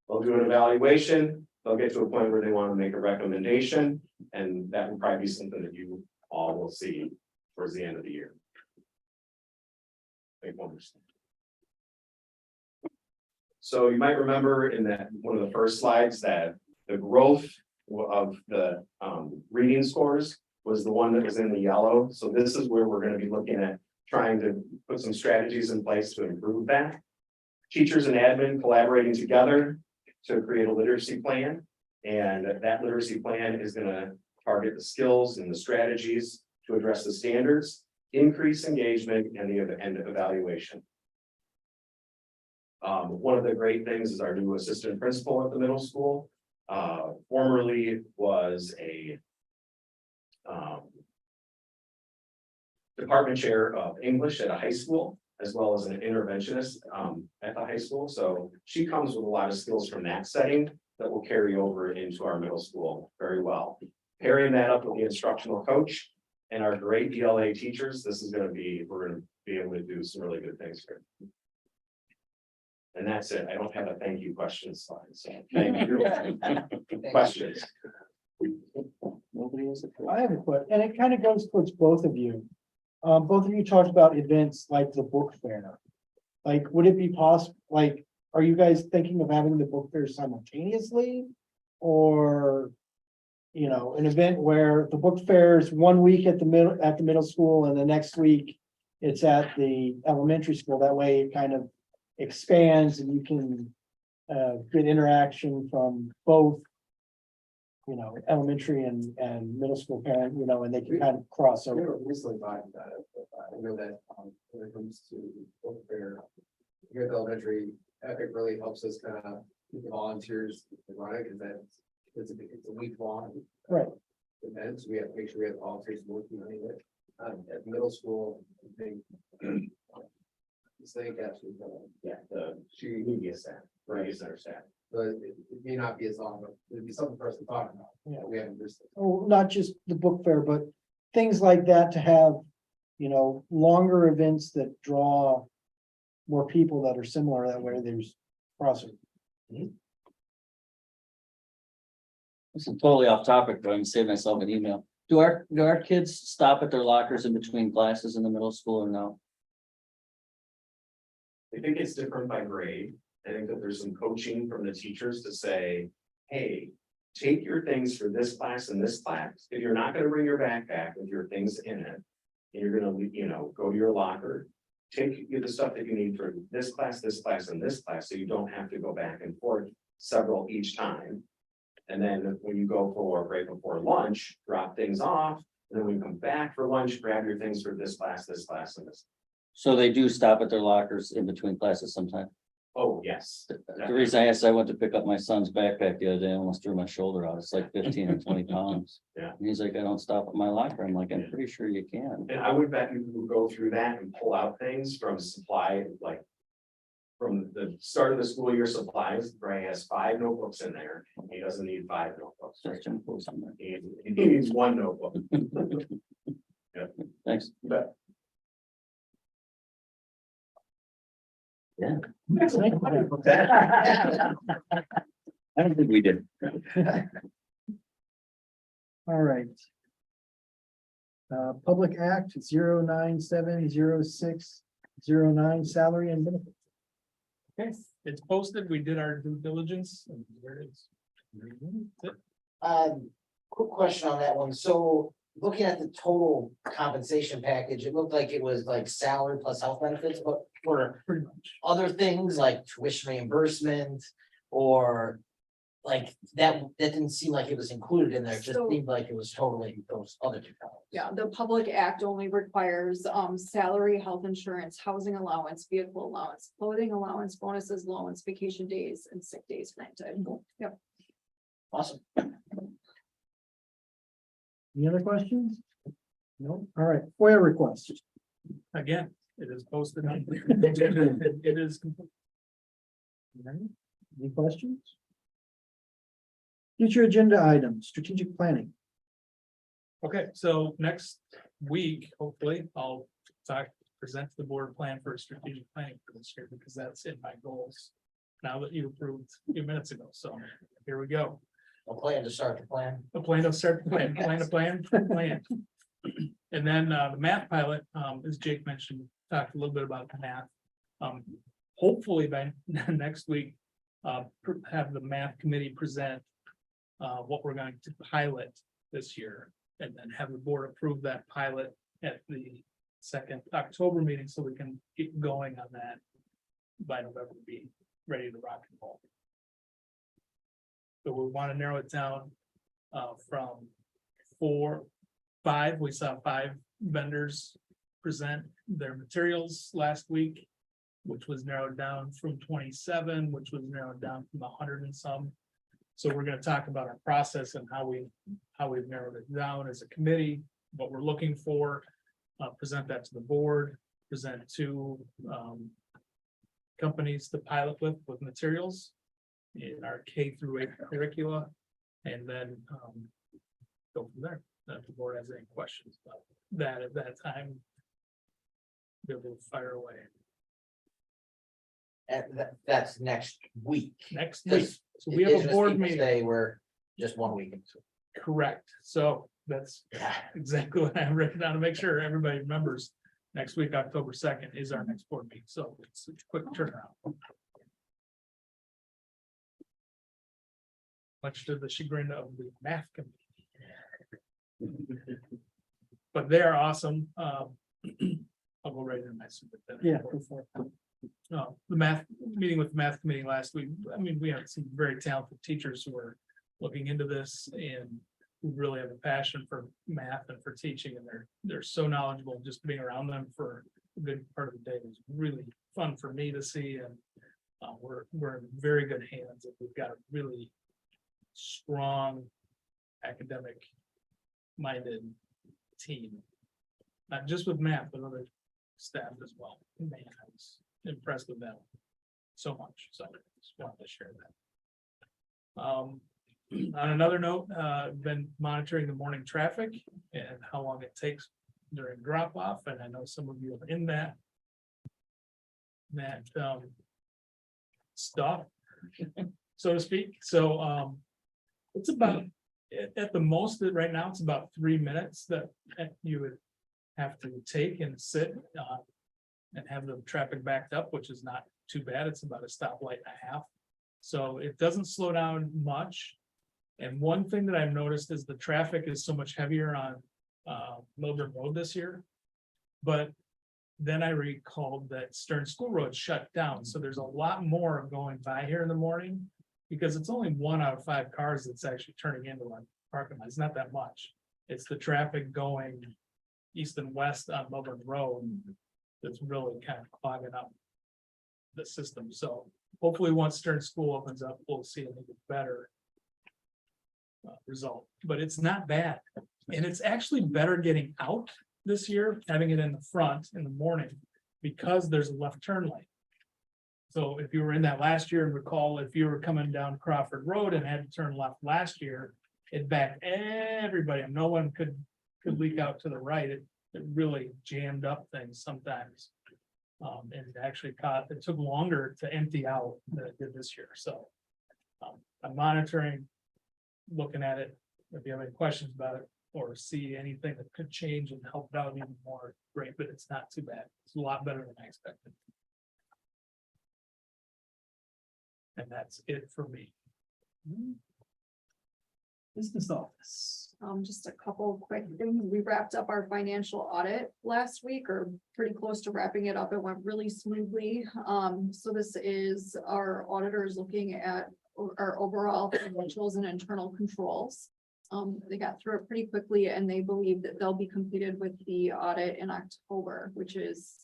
They'll do an evaluation. They'll get to a point where they want to make a recommendation, and that will probably be something that you all will see towards the end of the year. So you might remember in that one of the first slides that the growth of the reading scores was the one that was in the yellow. So this is where we're going to be looking at trying to put some strategies in place to improve that. Teachers and admin collaborating together to create a literacy plan. And that literacy plan is going to target the skills and the strategies to address the standards, increase engagement, and the end evaluation. One of the great things is our new assistant principal at the middle school. Formerly was a department chair of English at a high school, as well as an interventionist at the high school. So she comes with a lot of skills from that setting that will carry over into our middle school very well. Pairing that up with the instructional coach and our great ELA teachers, we're going to be able to do some really good things here. And that's it. I don't have a thank you question slide. So thank you. Questions? Nobody has a. I have a question, and it kind of goes towards both of you. Both of you talked about events like the book fair. Like, would it be possible, like, are you guys thinking of having the book fair simultaneously? Or, you know, an event where the book fair is 1 week at the middle school and the next week it's at the elementary school. That way it kind of expands and you can get interaction from both, you know, elementary and middle school parent, you know, and they can kind of cross We over. were recently talking about it, but I know that when it comes to book fair, here at the elementary, Epic really helps us kind of keep the volunteers running, because it's a week long. Right. Event, so we have to make sure we have volunteers working on it. At middle school, I think. This thing actually, She media staff, media center staff. but it may not be as long, but it'd be something for us to talk about. Yeah. We haven't just. Oh, not just the book fair, but things like that to have, you know, longer events that draw more people that are similar. That way there's crossover. This is totally off topic, but I'm gonna save myself an email. Do our kids stop at their lockers in between classes in the middle school or no? I think it's different by grade. I think that there's some coaching from the teachers to say, hey, take your things for this class and this class. If you're not gonna bring your backpack with your things in it, and you're gonna, you know, go to your locker, take the stuff that you need for this class, and this class, so you don't have to go back and forth several each time. And then when you go for right before lunch, drop things off, and then when you come back for lunch, grab your things for this class, and this. So they do stop at their lockers in between classes sometimes. Oh, yes. The reason I asked, I went to pick up my son's backpack the other day, I almost threw my shoulder out. It's like 15 or 20 pounds. Yeah. And he's like, I don't stop at my locker. I'm like, I'm pretty sure you can. And I would bet you would go through that and pull out things from supply, like. From the start of the school year supplies, Bray has 5 notebooks in there. He doesn't need 5 notebooks. Just Jim pulls on there. He needs 1 notebook. Thanks. But Yeah. Thank you. I don't think we did. All right. Public Act 0970609 salary and benefits. Okay, it's posted. We did our due diligence and there it is. That's it. Quick question on that one. So looking at the total compensation package, it looked like it was like salary plus health benefits, but for Pretty much. other things like tuition reimbursement or like that didn't seem like it was included in there. It just So- seemed like it was totally those other two columns. Yeah, the Public Act only requires salary, health insurance, housing allowance, vehicle allowance, clothing allowance, bonuses, loans, vacation days, and sick days granted. Yep. Awesome. Any other questions? No, all right, FOIA request. Again, it is posted. on- It is. complete. Any questions? Future agenda items, strategic planning. Okay, so next week, hopefully, I'll present to the board plan for a strategic planning for this year, because that's in my goals. Now that you approved a few minutes ago, so here we go. A plan to start the plan. A plan to start, plan. And then the math pilot, as Jake mentioned, talked a little bit about the math. Hopefully by next week, have the math committee present what we're going to pilot this year. And then have the board approve that pilot at the second October meeting, so we can get going on that by November, be ready to rock and roll. So we want to narrow it down from 5. We saw 5 vendors present their materials last week, which was narrowed down from 27, which was narrowed down from 100 and some. So we're going to talk about our process and how we've narrowed it down as a committee, what we're looking for, present that to the board, present to companies to pilot with materials in our K-8 curricula, and then go from there. If the board has any questions about that at that time, be able to fire away. And that's next week. Next week, Because so we have Indigenous a board Peoples meeting, Day, we're just 1 week into it. correct, so that's exactly what I have written down to make sure everybody remembers. Next week, October 2nd is our next board meeting, so it's a quick turnaround. Much to the chagrin of the math committee. But they are awesome. I'll go right into my superintendent. Yeah. report. The math meeting with the math committee last week. I mean, we have some very talented teachers who are looking into this and who really have a passion for math and for teaching, and they're so knowledgeable. Just being around them for a good part of the day was really fun for me to see, and we're in very good hands. And we've got a really strong academic minded team, not just with math, but other staff as well. Man, I was impressed with them so much, so I just wanted to share that. On another note, I've been monitoring the morning traffic and how long it takes during drop off, and I know some of you are in that stuff, so to speak. So it's about, at the most, right now, it's about 3 minutes that you would have to take and sit and have the traffic backed up, which is not too bad. It's about a stoplight and a half. So it doesn't slow down much. And one thing that I've noticed is the traffic is so much heavier on Millburn Road this year. But then I recalled that Stern School Road shut down, so there's a lot more going by here in the morning. Because it's only 1 out of 5 cars that's actually turning into one parking lot. It's not that much. It's the traffic going east and west on Millburn Road that's really kind of clogging up the system. So hopefully, once Stern School opens up, we'll see an even better result, but it's not bad. And it's actually better getting out this year, having it in the front in the morning, because there's a left turn lane. So if you were in that last year, and recall, if you were coming down Crawford Road and had to turn left last year, it backed everybody, and no one could leak out to the right. It really jammed up things sometimes. And it actually it took longer to empty out than it did this year, so. I'm monitoring, looking at it, if you have any questions about it, or see anything that could change and help it out even more, great, but it's not too bad. It's a lot better than I expected. And that's it for me. Business office. Just a couple of quick things. We wrapped up our financial audit last week, or pretty close to wrapping it up. It went really smoothly. So this is our auditors looking at our overall financials and internal controls. They got through it pretty quickly, and they believe that they'll be completed with the audit in October, which is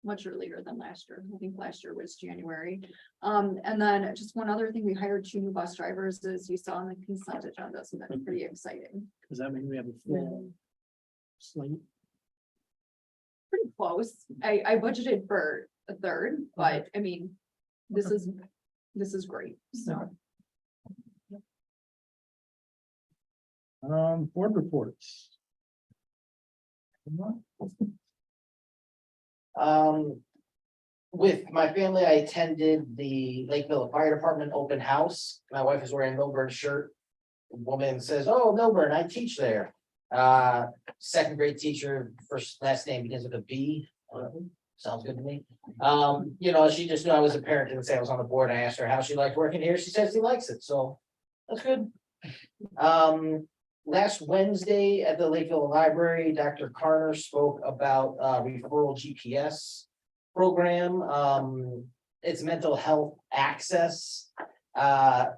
much earlier than last year. I think last year was January. And then just one other thing, we hired 2 new bus drivers, as you saw on the consent agenda, so that's pretty exciting. Does that mean we have a full slate? Pretty close. I budgeted for a third, but I mean, this is great, so. Board reports. With my family, I attended the Lakeville Fire Department open house. My wife is wearing a Millburn shirt. The woman says, "Oh, Millburn, I teach there." Second grade teacher, last name begins with a B. Sounds good to me. She just knew I was a parent and say I was on the board. I asked her how she liked working here. She says she likes it, so that's good. Last Wednesday at the Lakeville Library, Dr. Carter spoke about referral GPS program. It's mental health access. So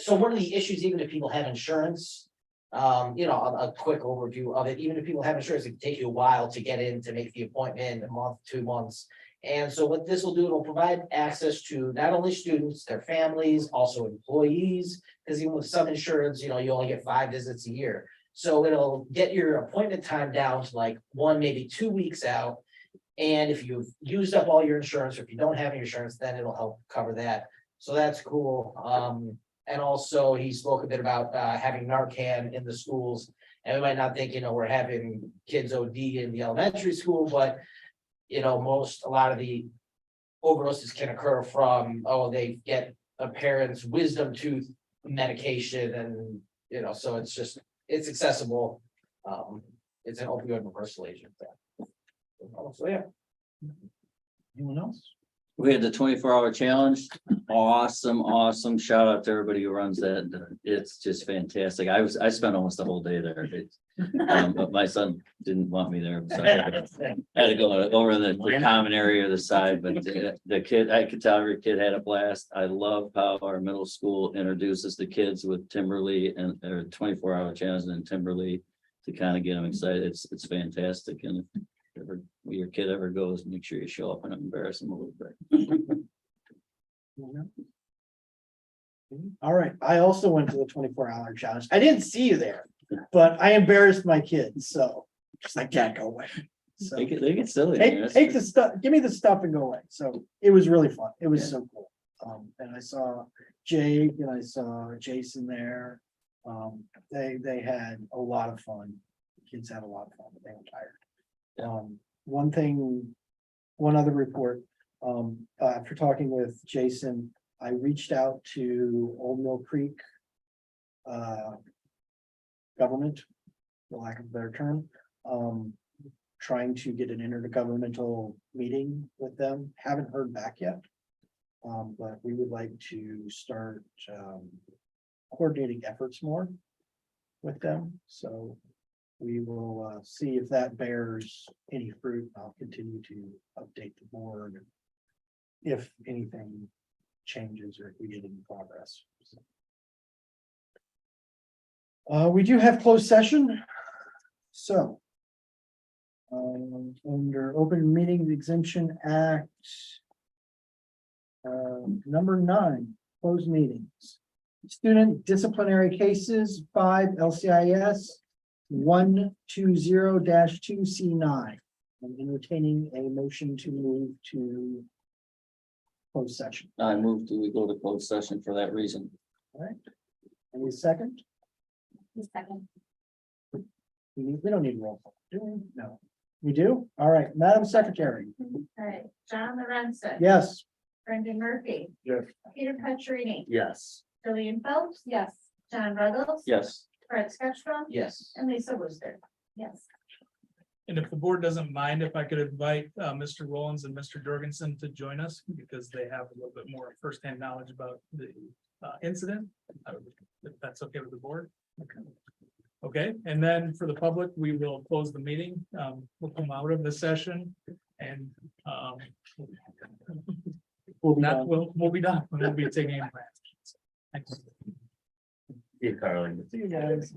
one of the issues, even if people have insurance, a quick overview of it, even if people have insurance, it can take you a while to get in to make the appointment, a month, 2 months. And so what this will do, it'll provide access to not only students, their families, also employees, because even with some insurance, you only get 5 visits a year. So it'll get your appointment time down to like 1, maybe 2 weeks out. And if you've used up all your insurance, or if you don't have any insurance, then it'll help cover that. So that's cool. And also he spoke a bit about having Narcan in the schools. And we might not think, we're having kids OD in the elementary school, but a lot of the overdoses can occur from, they get a parent's wisdom tooth medication, and so it's accessible. It's an opioid reversal agent. So yeah. Anyone else? We had the 24-hour challenge. Awesome. Shout out to everybody who runs that. It's just fantastic. I spent almost the whole day there. But my son didn't want me there. So I had to go over the common area of the side, but the kid, I could tell every kid had a blast. I love how our middle school introduces the kids with Timberley and their 24-hour challenge and Timberley to kind of get them excited. It's fantastic. And if your kid ever goes, make sure you show up and embarrass them a little bit. All right, I also went to the 24-hour challenge. I didn't see you there, but I embarrassed my kids, so just I can't go away. So They get silly. take the stuff, give me the stuff and go away. So it was really fun. It was so cool. And I saw Jake and I saw Jason there. They had a lot of fun. Kids had a lot of fun, but they were tired. One other report, after talking with Jason, I reached out to Old Mill Creek government, for lack of a better term, trying to get an intergovernmental meeting with them. Haven't heard back yet. But we would like to start coordinating efforts more with them. So we will see if that bears any fruit. I'll continue to update the board if anything changes or if we get any progress. We do have closed session. So Under Open Meetings Exemption Act. Number 9, closed meetings. Student disciplinary cases, 5 LCIS 120-2C9. I'm entertaining a motion to move to closed session. I move to, we go to closed session for that reason. All right. Any second? The second. We don't need roll call, do we? No. We do? All right, Madam Secretary. All right, John Lorenzen. Yes. Brendan Murphy. Yes. Peter Petrini. Yes. Julian Phelps. Yes. John Ruggles. Yes. Fred Sketchum. Yes. And Lisa Wooster. Yes. And if the board doesn't mind, if I could invite Mr. Rollins and Mr. Jorgensen to join us, because they have a little bit more firsthand knowledge about the incident. If that's okay with the board. Okay, and then for the public, we will close the meeting. We'll come out of the session and We'll be done. we'll be done. We'll be taking. Thanks. See you, Carly. See you guys.